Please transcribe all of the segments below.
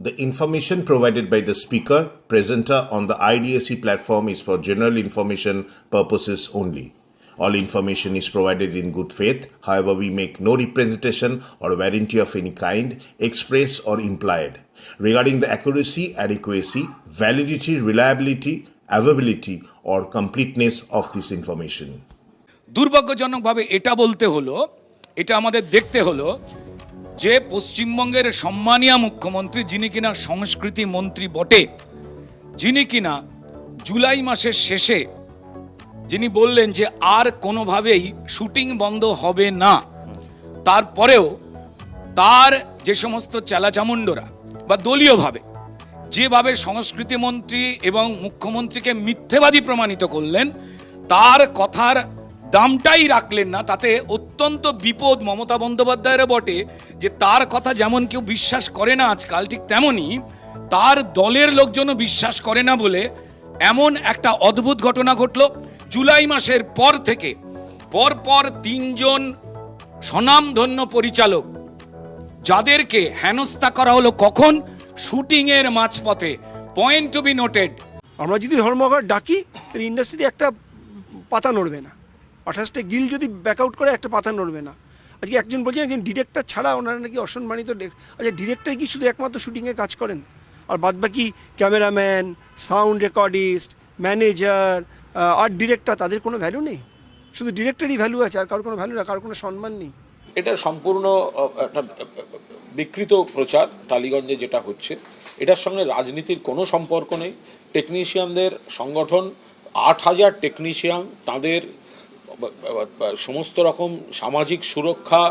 The information provided by the speaker, presenter on the IDSC platform is for general information purposes only. All information is provided in good faith. However, we make no representation or warranty of any kind, express or implied, regarding the accuracy, adequacy, validity, reliability, availability or completeness of this information. দুর্ভাগ্যজনকভাবে এটা বলতে হলো, এটা আমাদের দেখতে হলো যে পশ্চিমবঙ্গের সম্মানীয় মুখ্যমন্ত্রী, যিনি কিনা সংস্কৃতি মন্ত্রী বটে, যিনি কিনা জুলাই মাসের শেষে যিনি বললেন যে আর কোনোভাবেই শুটিং বন্ধ হবে না, তারপরেও তার যে সমস্ত চেলাচামুন্ডরা বা দলীয়ভাবে যেভাবে সংস্কৃতি মন্ত্রী এবং মুখ্যমন্ত্রীকে মিথ্যেবাদী প্রমাণিত করলেন, তার কথার দামটাই রাখলেন না, তাতে অত্যন্ত বিপদ মমতা বন্দ্যোপাধ্যায়েরও বটে যে তার কথা যেমন কেউ বিশ্বাস করে না আজকাল, ঠিক তেমনই তার দলের লোকজনও বিশ্বাস করে না বলে এমন একটা অদ্ভুত ঘটনা ঘটল। জুলাই মাসের পর থেকে পরপর 3 জন স্বনামধন্য পরিচালক যাদেরকে হেনস্থা করা হলো, কখন? শুটিংয়ের মাঝপথে। Point to be noted. আমরা যদি ধর্মঘট ডাকি তাহলে ইন্ডাস্ট্রি একটা পাতা নড়বে না। 28টা গিল যদি ব্যাকআউট করে একটা পাতা নড়বে না। আজকে একজন বলছেন একজন ডিরেক্টর ছাড়া ওনারা নাকি অসম্মানিত। আচ্ছা, ডিরেক্টর কি শুধু একমাত্র শুটিংয়ে কাজ করেন? আর বাদবাকি ক্যামেরাম্যান, সাউন্ড রেকর্ডিস্ট, ম্যানেজার আর ডিরেক্টর, তাদের কোনো ভ্যালু নেই? শুধু ডিরেক্টরই ভ্যালু আছে, আর কারোর কোনো ভ্যালু না, কারোর কোনো সম্মান নেই। এটা সম্পূর্ণ একটা বিকৃত প্রচার টালিগঞ্জে যেটা হচ্ছে। এটার সঙ্গে রাজনীতির কোনো সম্পর্ক নেই। টেকনিশিয়ানদের সংগঠন 8,000 টেকনিশিয়ান, তাদের সমস্ত রকম সামাজিক সুরক্ষা,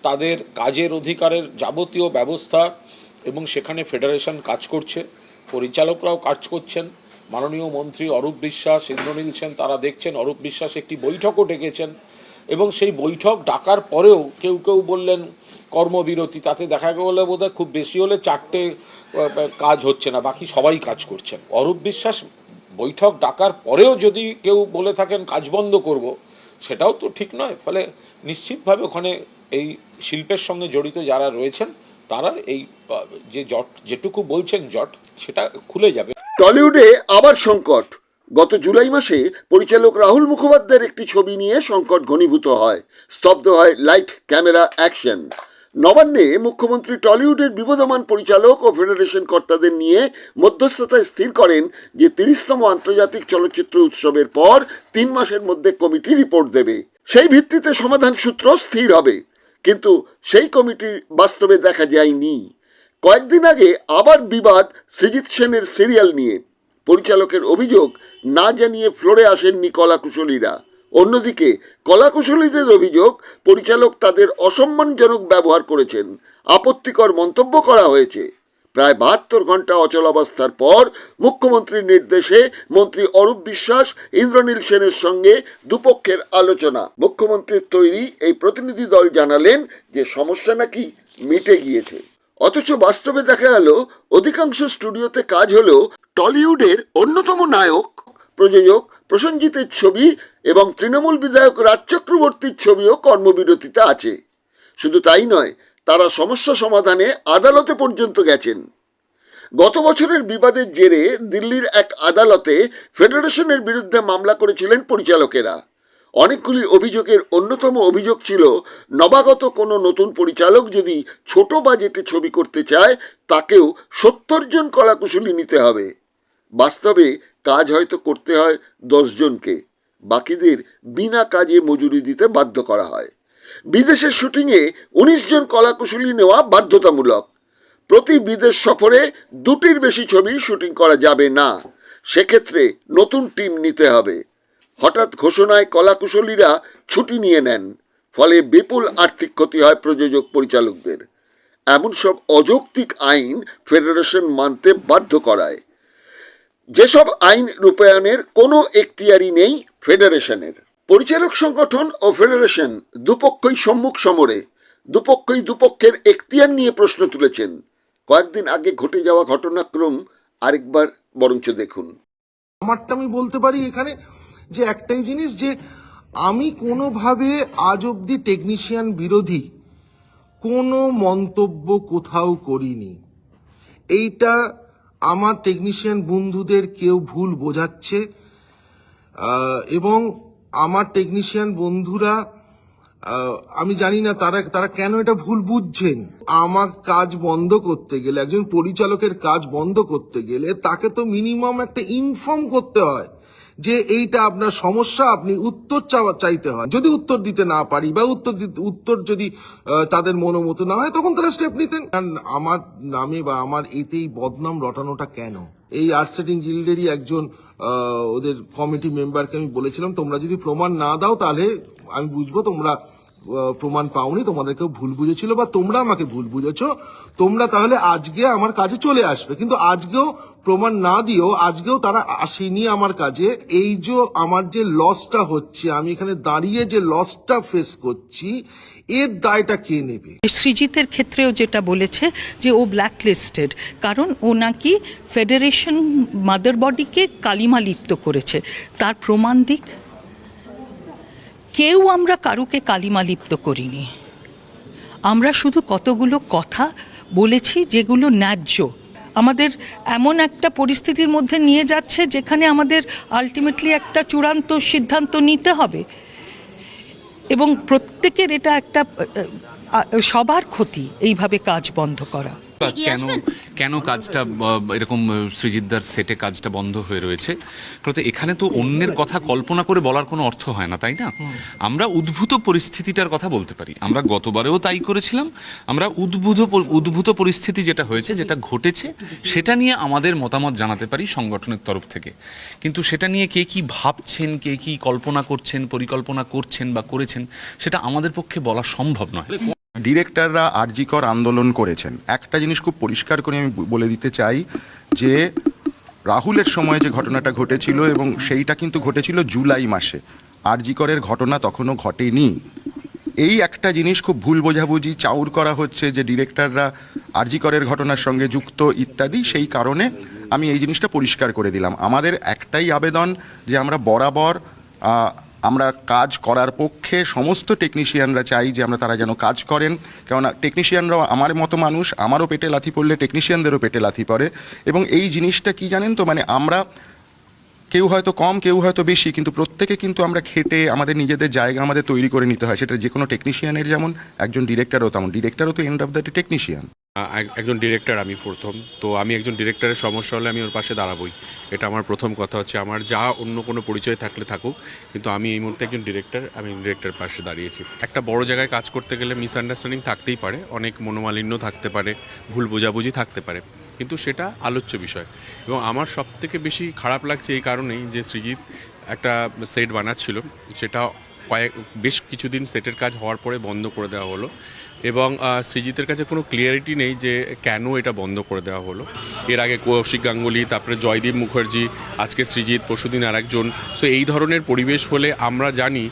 তাদের কাজের অধিকারের যাবতীয় ব্যবস্থা, এবং সেখানে ফেডারেশন কাজ করছে, পরিচালকরাও কাজ করছেন। মাননীয় মন্ত্রী অরূপ বিশ্বাস, ইন্দ্রনীল সেন তারা দেখছেন। অরূপ বিশ্বাস একটি বৈঠকও ডেকেছেন, এবং সেই বৈঠক ডাকার পরেও কেউ কেউ বললেন কর্মবিরতি। তাতে দেখা গেল বোধহয় খুব বেশি হলে 4টে কাজ হচ্ছে না, বাকি সবাই কাজ করছেন। অরূপ বিশ্বাস বৈঠক ডাকার পরেও যদি কেউ বলে থাকেন কাজ বন্ধ করব, সেটাও তো ঠিক নয়। ফলে নিশ্চিতভাবে ওখানে এই শিল্পের সঙ্গে জড়িত যারা রয়েছেন তারা এই যে জট যেটুকু বলছেন জট, সেটা খুলে যাবে। টলিউডে আবার সংকট। গত জুলাই মাসে পরিচালক রাহুল মুখোপাধ্যায়ের একটি ছবি নিয়ে সংকট ঘনীভূত হয়, স্তব্ধ হয় লাইট, ক্যামেরা, অ্যাকশন। নবান্নে মুখ্যমন্ত্রী টলিউডের বিবদমান পরিচালক ও ফেডারেশন কর্তাদের নিয়ে মধ্যস্থতায় স্থির করেন যে 30তম আন্তর্জাতিক চলচ্চিত্র উৎসবের পর 3 মাসের মধ্যে কমিটি রিপোর্ট দেবে। সেই ভিত্তিতে সমাধান সূত্র স্থির হবে, কিন্তু সেই কমিটি বাস্তবে দেখা যায়নি। কয়েকদিন আগে আবার বিবাদ সৃজিত সেনের সিরিয়াল নিয়ে। পরিচালকের অভিযোগ, না জানিয়ে ফ্লোরে আসেননি কলাকুশলীরা। অন্যদিকে কলাকুশলীদের অভিযোগ, পরিচালক তাদের অসম্মানজনক ব্যবহার করেছেন, আপত্তিকর মন্তব্য করা হয়েছে। প্রায় 72 ঘন্টা অচলাবস্থার পর মুখ্যমন্ত্রীর নির্দেশে মন্ত্রী অরূপ বিশ্বাস, ইন্দ্রনীল সেনের সঙ্গে দুপক্ষের আলোচনা। মুখ্যমন্ত্রীর তৈরি এই প্রতিনিধি দল জানালেন যে সমস্যা নাকি মিটে গিয়েছে। অথচ বাস্তবে দেখা গেল অধিকাংশ স্টুডিওতে কাজ হলো টলিউডের অন্যতম নায়ক, প্রযোজক প্রসেনজিতের ছবি এবং তৃণমূল বিধায়ক রাজ চক্রবর্তীর ছবিও কর্মবিরতিতে আছে। শুধু তাই নয়, তারা সমস্যা সমাধানে আদালতে পর্যন্ত গেছেন। গত বছরের বিবাদের জেরে দিল্লির এক আদালতে ফেডারেশনের বিরুদ্ধে মামলা করেছিলেন পরিচালকেরা। অনেকগুলি অভিযোগের অন্যতম অভিযোগ ছিল, নবাগত কোনো নতুন পরিচালক যদি ছোট বাজেটে ছবি করতে চায়, তাকেও 70 জন কলাকুশলী নিতে হবে। বাস্তবে কাজ হয়তো করতে হয় 10 জনকে, বাকিদের বিনা কাজে মজুরি দিতে বাধ্য করা হয়। বিদেশের শুটিংয়ে 19 জন কলাকুশলী নেওয়া বাধ্যতামূলক। প্রতি বিদেশ সফরে 2টির বেশি ছবি শুটিং করা যাবে না। সেক্ষেত্রে নতুন টিম নিতে হবে। হঠাৎ ঘোষণায় কলাকুশলীরা ছুটি নিয়ে নেন, ফলে বিপুল আর্থিক ক্ষতি হয় প্রযোজক পরিচালকদের। এমন সব অযৌক্তিক আইন ফেডারেশন মানতে বাধ্য করায়। যেসব আইন রূপায়ণের কোনো এখতিয়ারই নেই ফেডারেশনের। পরিচালক সংগঠন ও ফেডারেশন দুপক্ষই সম্মুখ সমরে। দুপক্ষই দুপক্ষের এখতিয়ার নিয়ে প্রশ্ন তুলেছেন। কয়েকদিন আগে ঘটে যাওয়া ঘটনাক্রম আরেকবার বরঞ্চ দেখুন। আমারটা আমি বলতে পারি এখানে যে একটাই জিনিস, যে আমি কোনোভাবে আজ অব্দি টেকনিশিয়ান বিরোধী কোনো মন্তব্য কোথাও করিনি। এইটা আমার টেকনিশিয়ান বন্ধুদের কেউ ভুল বোঝাচ্ছে, এবং আমার টেকনিশিয়ান বন্ধুরা আমি জানি না তারা কেন এটা ভুল বুঝছেন। আমার কাজ বন্ধ করতে গেলে, একজন পরিচালকের কাজ বন্ধ করতে গেলে তাকে তো মিনিমাম একটা ইনফর্ম করতে হয় যে এইটা আপনার সমস্যা, আপনি উত্তর চাইতে হয়। যদি উত্তর দিতে না পারি বা উত্তর যদি তাদের মনোমতো না হয়, তখন তারা স্টেপ নিতেন। আমার নামে বা আমার এতেই বদনাম রটানোটা কেন? এই আর্ট সেটিং গিল্ডেরই একজন ওদের কমিটি মেম্বারকে আমি বলেছিলাম, তোমরা যদি প্রমাণ না দাও তাহলে আমি বুঝবো তোমরা প্রমাণ পাওনি, তোমাদেরকেও ভুল বুঝেছিল বা তোমরা আমাকে ভুল বুঝেছো, তোমরা তাহলে আজকে আমার কাজে চলে আসবে। কিন্তু আজকেও প্রমাণ না দিও, আজকেও তারা আসেনি আমার কাজে। এই যে আমার যে লসটা হচ্ছে, আমি এখানে দাঁড়িয়ে যে লসটা ফেস করছি, এর দায়টা কে নেবে? সৃজিতের ক্ষেত্রেও যেটা বলেছে যে ও ব্ল্যাকলিস্টেড, কারণ ও নাকি ফেডারেশন মাদার বডিকে কালিমা লিপ্ত করেছে। তার প্রমাণ দিক। কেউ আমরা কারুকে কালিমা লিপ্ত করিনি। আমরা শুধু কতগুলো কথা বলেছি যেগুলো ন্যায্য। আমাদের এমন একটা পরিস্থিতির মধ্যে নিয়ে যাচ্ছে যেখানে আমাদের আলটিমেটলি একটা চূড়ান্ত সিদ্ধান্ত নিতে হবে, এবং প্রত্যেকের এটা একটা সবার ক্ষতি এইভাবে কাজ বন্ধ করা। কেন কাজটা এরকম সৃজিতদার সেটে কাজটা বন্ধ হয়ে রয়েছে? কারণ এখানে তো অন্যের কথা কল্পনা করে বলার কোনো অর্থ হয় না, তাই না? আমরা উদ্ভূত পরিস্থিতিটার কথা বলতে পারি। আমরা গতবারেও তাই করেছিলাম। আমরা উদ্ভূত পরিস্থিতি যেটা হয়েছে, যেটা ঘটেছে, সেটা নিয়ে আমাদের মতামত জানাতে পারি সংগঠনের তরফ থেকে। কিন্তু সেটা নিয়ে কে কি ভাবছেন, কে কি কল্পনা করছেন, পরিকল্পনা করছেন বা করেছেন, সেটা আমাদের পক্ষে বলা সম্ভব নয়। ডিরেক্টররা আরজিকর আন্দোলন করেছেন। একটা জিনিস খুব পরিষ্কার করে আমি বলে দিতে চাই যে রাহুলের সময় যে ঘটনাটা ঘটেছিল, এবং সেইটা কিন্তু ঘটেছিল জুলাই মাসে। আরজিকরের ঘটনা তখনও ঘটেনি। এই একটা জিনিস খুব ভুল বোঝাবুঝি চাউর করা হচ্ছে যে ডিরেক্টররা আরজিকরের ঘটনার সঙ্গে যুক্ত ইত্যাদি। সেই কারণে আমি এই জিনিসটা পরিষ্কার করে দিলাম। আমাদের একটাই আবেদন যে আমরা বরাবর আমরা কাজ করার পক্ষে, সমস্ত টেকনিশিয়ানরা চাই যে তারা যেন কাজ করেন। কেননা টেকনিশিয়ানরাও আমার মতো মানুষ, আমারও পেটে লাথি পড়লে টেকনিশিয়ানদেরও পেটে লাথি পড়ে। এবং এই জিনিসটা কি জানেন তো, আমরা কেউ হয়তো কম, কেউ হয়তো বেশি, কিন্তু প্রত্যেকে কিন্তু আমরা খেটে আমাদের নিজেদের জায়গা আমাদের তৈরি করে নিতে হয়। সেটা যে কোনো টেকনিশিয়ানের যেমন, একজন ডিরেক্টরও তেমন। ডিরেক্টরও তো end of the day technician. একজন ডিরেক্টর আমি প্রথম, তো আমি একজন ডিরেক্টরের সমস্যা হলে আমি ওর পাশে দাঁড়াবই। এটা আমার প্রথম কথা হচ্ছে। আমার যা অন্য কোনো পরিচয় থাকলে থাকুক, কিন্তু আমি এই মুহূর্তে একজন ডিরেক্টর, আমি ডিরেক্টরের পাশে দাঁড়িয়েছি। একটা বড় জায়গায় কাজ করতে গেলে মিসআন্ডারস্ট্যান্ডিং থাকতেই পারে, অনেক মনোমালিন্য থাকতে পারে, ভুল বোঝাবুঝি থাকতে পারে, কিন্তু সেটা আলোচ্য বিষয়। এবং আমার সবথেকে বেশি খারাপ লাগছে এই কারণেই যে সৃজিত একটা সেট বানাচ্ছিল, সেটা বেশ কিছুদিন সেটের কাজ হওয়ার পরে বন্ধ করে দেওয়া হলো, এবং সৃজিতের কাছে কোনো ক্লিয়ারিটি নেই যে কেন এটা বন্ধ করে দেওয়া হলো। এর আগে কৌশিক গাঙ্গুলি, তারপরে জয়দীপ মুখার্জি, আজকে সৃজিত, পরশুদিন আরেকজন। সো এই ধরনের পরিবেশ হলে আমরা জানি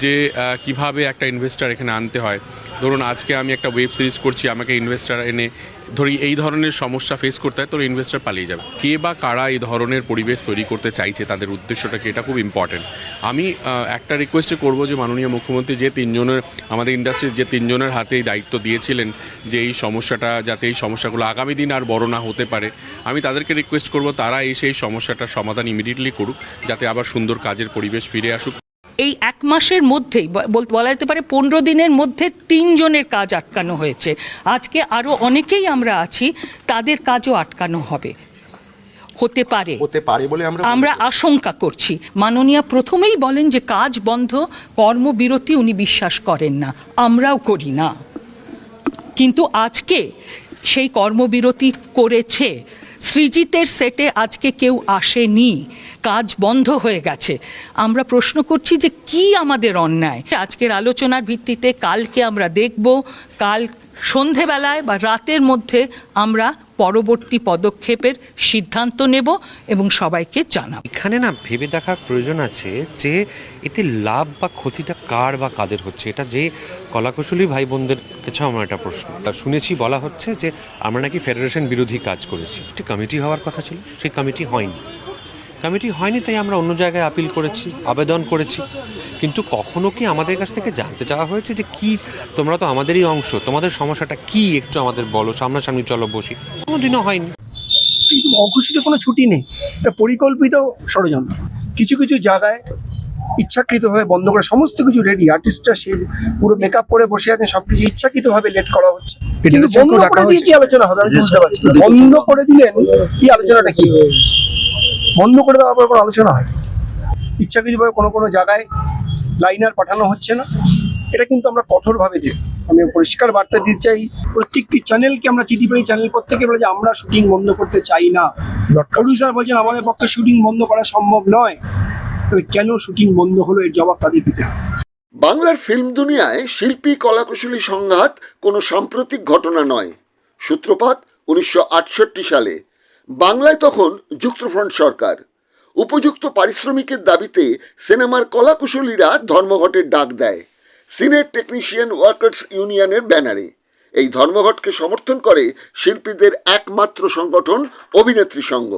যে কিভাবে একটা ইনভেস্টার এখানে আনতে হয়। ধরুন আজকে আমি একটা ওয়েব সিরিজ করছি, আমাকে ইনভেস্টার এনে ধরি এই ধরনের সমস্যা ফেস করতে হয়, তোর ইনভেস্টার পালিয়ে যাবে। কে বা কারা এই ধরনের পরিবেশ তৈরি করতে চাইছে, তাদের উদ্দেশ্যটাকে, এটা খুব ইম্পর্টেন্ট। আমি একটা রিকোয়েস্টে করবো যে মাননীয় মুখ্যমন্ত্রী যে তিনজনের, আমাদের ইন্ডাস্ট্রির যে তিনজনের হাতে এই দায়িত্ব দিয়েছিলেন যে এই সমস্যাটা, যাতে এই সমস্যাগুলো আগামী দিন আর বড় না হতে পারে, আমি তাদেরকে রিকোয়েস্ট করবো তারা এসে এই সমস্যাটার সমাধান ইমিডিয়েটলি করুক, যাতে আবার সুন্দর কাজের পরিবেশ ফিরে আসুক। এই এক মাসের মধ্যেই বলা যেতে পারে 15 দিনের মধ্যে 3 জনের কাজ আটকানো হয়েছে। আজকে আরো অনেকেই আমরা আছি, তাদের কাজও আটকানো হতে পারে বলে আমরা আশঙ্কা করছি। মাননীয় প্রথমেই বলেন যে কাজ বন্ধ, কর্মবিরতি উনি বিশ্বাস করেন না, আমরাও করি না, কিন্তু আজকে সেই কর্মবিরতি করেছে। সৃজিতের সেটে আজকে কেউ আসেনি, কাজ বন্ধ হয়ে গেছে। আমরা প্রশ্ন করছি যে কি আমাদের অন্যায়। আজকের আলোচনার ভিত্তিতে কালকে আমরা দেখব, কাল সন্ধেবেলায় বা রাতের মধ্যে আমরা পরবর্তী পদক্ষেপের সিদ্ধান্ত নেব এবং সবাইকে জানাব। এখানে না ভেবে দেখার প্রয়োজন আছে যে এতে লাভ বা ক্ষতিটা কার বা কাদের হচ্ছে। এটা যে কলাকুশলী ভাই বোনদের কাছে আমার একটা প্রশ্ন। তা শুনেছি বলা হচ্ছে যে আমরা নাকি ফেডারেশন বিরোধী কাজ করেছি। একটি কমিটি হওয়ার কথা ছিল, সেই কমিটি হয়নি, তাই আমরা অন্য জায়গায় আপিল করেছি, আবেদন করেছি। কিন্তু কখনো কি আমাদের কাছ থেকে জানতে চাওয়া হয়েছে যে কি তোমরা তো আমাদেরই অংশ, তোমাদের সমস্যাটা কি একটু আমাদের বলো, সামনাসামনি চলো বসি? কোনোদিনও হয়নি। কিন্তু অঘোষিত কোনো ছুটি নেই, এটা পরিকল্পিত ষড়যন্ত্র। কিছু কিছু জায়গায় ইচ্ছাকৃতভাবে বন্ধ করে, সমস্ত কিছু রেডি, আর্টিস্টরা সে পুরো মেকআপ করে বসে আছেন, সবকিছু ইচ্ছাকৃতভাবে লেট করা হচ্ছে। কিন্তু বন্ধ করে দিয়ে কি আলোচনা হবে আমি বুঝতে পারছি না। বন্ধ করে দিলেন কি আলোচনাটা কি হবে? বন্ধ করে দেওয়ার পর কোনো আলোচনা হয়? ইচ্ছাকৃতভাবে কোনো কোনো জায়গায় লাইনার পাঠানো হচ্ছে না, এটা কিন্তু আমরা কঠোরভাবে দিই। আমি পরিষ্কার বার্তা দিতে চাই প্রত্যেকটি চ্যানেলকে, আমরা চিঠি পাই চ্যানেল প্রত্যেকে বলে যে আমরা শুটিং বন্ধ করতে চাই না। প্রডিউসার বলছেন আমাদের পক্ষে শুটিং বন্ধ করা সম্ভব নয়, তবে কেন শুটিং বন্ধ হলো এর জবাব তাদের দিতে হবে। বাংলার ফিল্ম দুনিয়ায় শিল্পী কলাকুশলী সংঘাত কোনো সাম্প্রতিক ঘটনা নয়। সূত্রপাত 1968 সালে। বাংলায় তখন যুক্তফ্রন্ট সরকার। উপযুক্ত পারিশ্রমিকের দাবিতে সিনেমার কলাকুশলীরা ধর্মঘটের ডাক দেয় সিনেট টেকনিশিয়ান ওয়ার্কার্স ইউনিয়নের ব্যানারে। এই ধর্মঘটকে সমর্থন করে শিল্পীদের একমাত্র সংগঠন অভিনেত্রী সংঘ।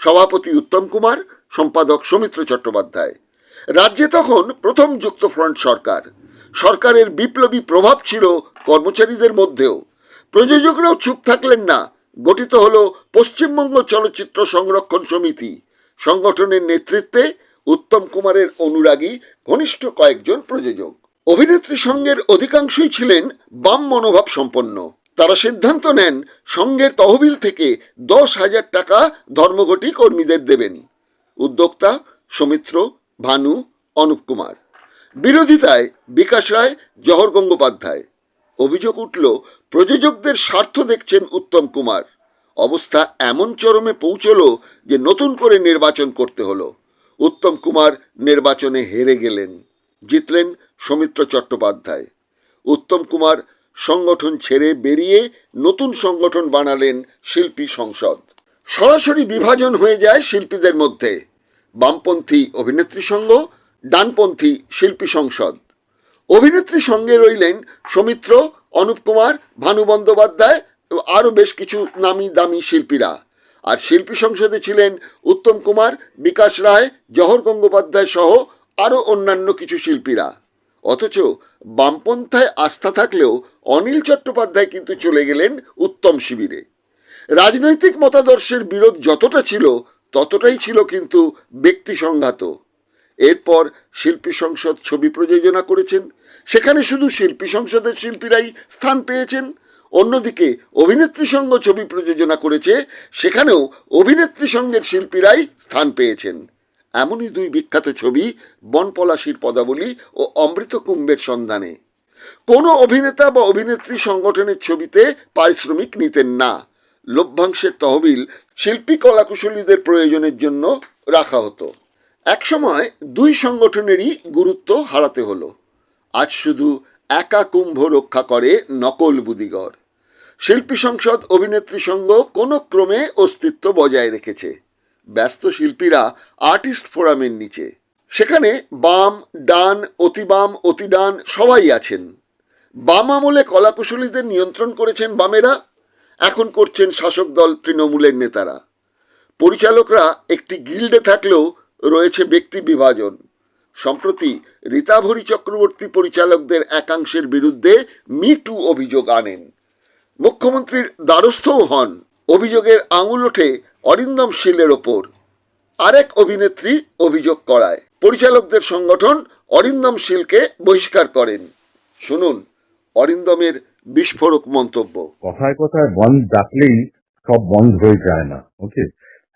সভাপতি উত্তম কুমার, সম্পাদক সৌমিত্র চট্টোপাধ্যায়। রাজ্যে তখন প্রথম যুক্তফ্রন্ট সরকার। সরকারের বিপ্লবী প্রভাব ছিল কর্মচারীদের মধ্যেও। প্রযোজকরাও চুপ থাকলেন না। গঠিত হলো পশ্চিমবঙ্গ চলচ্চিত্র সংরক্ষণ সমিতি। সংগঠনের নেতৃত্বে উত্তম কুমারের অনুরাগী ঘনিষ্ঠ কয়েকজন প্রযোজক। অভিনেত্রী সংঘের অধিকাংশই ছিলেন বাম মনোভাব সম্পন্ন। তারা সিদ্ধান্ত নেন সংঘের তহবিল থেকে 10,000 টাকা ধর্মঘটী কর্মীদের দেবেন। উদ্যোক্তা সৌমিত্র, ভানু, অনুপ কুমার। বিরোধিতায় বিকাশ রায়, জহর গঙ্গোপাধ্যায়। অভিযোগ উঠল প্রযোজকদের স্বার্থ দেখছেন উত্তম কুমার। অবস্থা এমন চরমে পৌঁছল যে নতুন করে নির্বাচন করতে হলো। উত্তম কুমার নির্বাচনে হেরে গেলেন, জিতলেন সৌমিত্র চট্টোপাধ্যায়। উত্তম কুমার সংগঠন ছেড়ে বেরিয়ে নতুন সংগঠন বানালেন শিল্পী সংসদ। সরাসরি বিভাজন হয়ে যায় শিল্পীদের মধ্যে। বামপন্থী অভিনেত্রী সংঘ, ডানপন্থী শিল্পী সংসদ। অভিনেত্রী সঙ্গে রইলেন সৌমিত্র, অনুপ কুমার, ভানু বন্দ্যোপাধ্যায় ও আরও বেশ কিছু নামি দামি শিল্পীরা। আর শিল্পী সংসদে ছিলেন উত্তম কুমার, বিকাশ রায়, জহর গঙ্গোপাধ্যায় সহ আরও অন্যান্য কিছু শিল্পীরা। অথচ বামপন্থায় আস্থা থাকলেও অনিল চট্টোপাধ্যায় কিন্তু চলে গেলেন উত্তম শিবিরে। রাজনৈতিক মতাদর্শের বিরোধ যতটা ছিল ততটাই ছিল কিন্তু ব্যক্তি সংঘাত। এরপর শিল্পী সংসদ ছবি প্রযোজনা করেছেন, সেখানে শুধু শিল্পী সংসদের শিল্পীরাই স্থান পেয়েছেন। অন্যদিকে অভিনেত্রী সংঘ ছবি প্রযোজনা করেছে, সেখানেও অভিনেত্রী সংঘের শিল্পীরাই স্থান পেয়েছেন। এমনই দুই বিখ্যাত ছবি বনপলাশীর পদাবলী ও অমৃত কুম্ভের সন্ধানে। কোনো অভিনেতা বা অভিনেত্রী সংগঠনের ছবিতে পারিশ্রমিক নিতেন না। লভ্যাংশের তহবিল শিল্পী কলাকুশলীদের প্রয়োজনের জন্য রাখা হতো। একসময় দুই সংগঠনেরই গুরুত্ব হারাতে হলো। আজ শুধু একা কুম্ভ রক্ষা করে নকল বুদিগর। শিল্পী সংসদ, অভিনেত্রী সংঘ কোনো ক্রমে অস্তিত্ব বজায় রেখেছে। ব্যস্ত শিল্পীরা আর্টিস্ট ফোরামের নিচে। সেখানে বাম, ডান, অতিবাম, অতিডান সবাই আছেন। বাম আমলে কলাকুশলীদের নিয়ন্ত্রণ করেছেন বামেরা, এখন করছেন শাসক দল তৃণমূলের নেতারা। পরিচালকরা একটি গিল্ডে থাকলেও রয়েছে ব্যক্তি বিভাজন। সম্প্রতি রীতাভরি চক্রবর্তী পরিচালকদের একাংশের বিরুদ্ধে মি টু অভিযোগ আনেন। মুখ্যমন্ত্রীর দ্বারস্থও হন। অভিযোগের আঙুল ওঠে অরিন্দম শীলের ওপর। আরেক অভিনেত্রী অভিযোগ করায় পরিচালকদের সংগঠন অরিন্দম শীলকে বহিষ্কার করেন। শুনুন অরিন্দমের বিস্ফোরক মন্তব্য। কথায় কথায় বন্ধ ডাকলেই সব বন্ধ হয়ে যায় না। ওকে,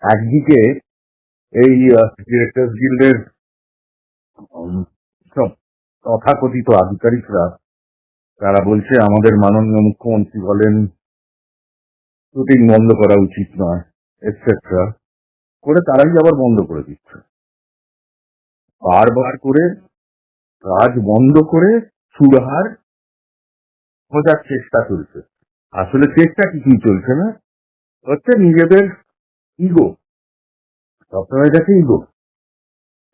একদিকে এই ডিরেক্টর্স গিল্ডের সব তথাকথিত আধিকারিকরা তারা বলছে আমাদের মাননীয় মুখ্যমন্ত্রী বলেন শুটিং বন্ধ করা উচিত নয় এটসেট্রা করে তারাই আবার বন্ধ করে দিচ্ছে। বারবার করে কাজ বন্ধ করে সুরাহার খোঁজার চেষ্টা চলছে। আসলে চেষ্টা কিছুই চলছে না, হচ্ছে নিজেদের ইগো, সবসময় যাচ্ছে ইগো,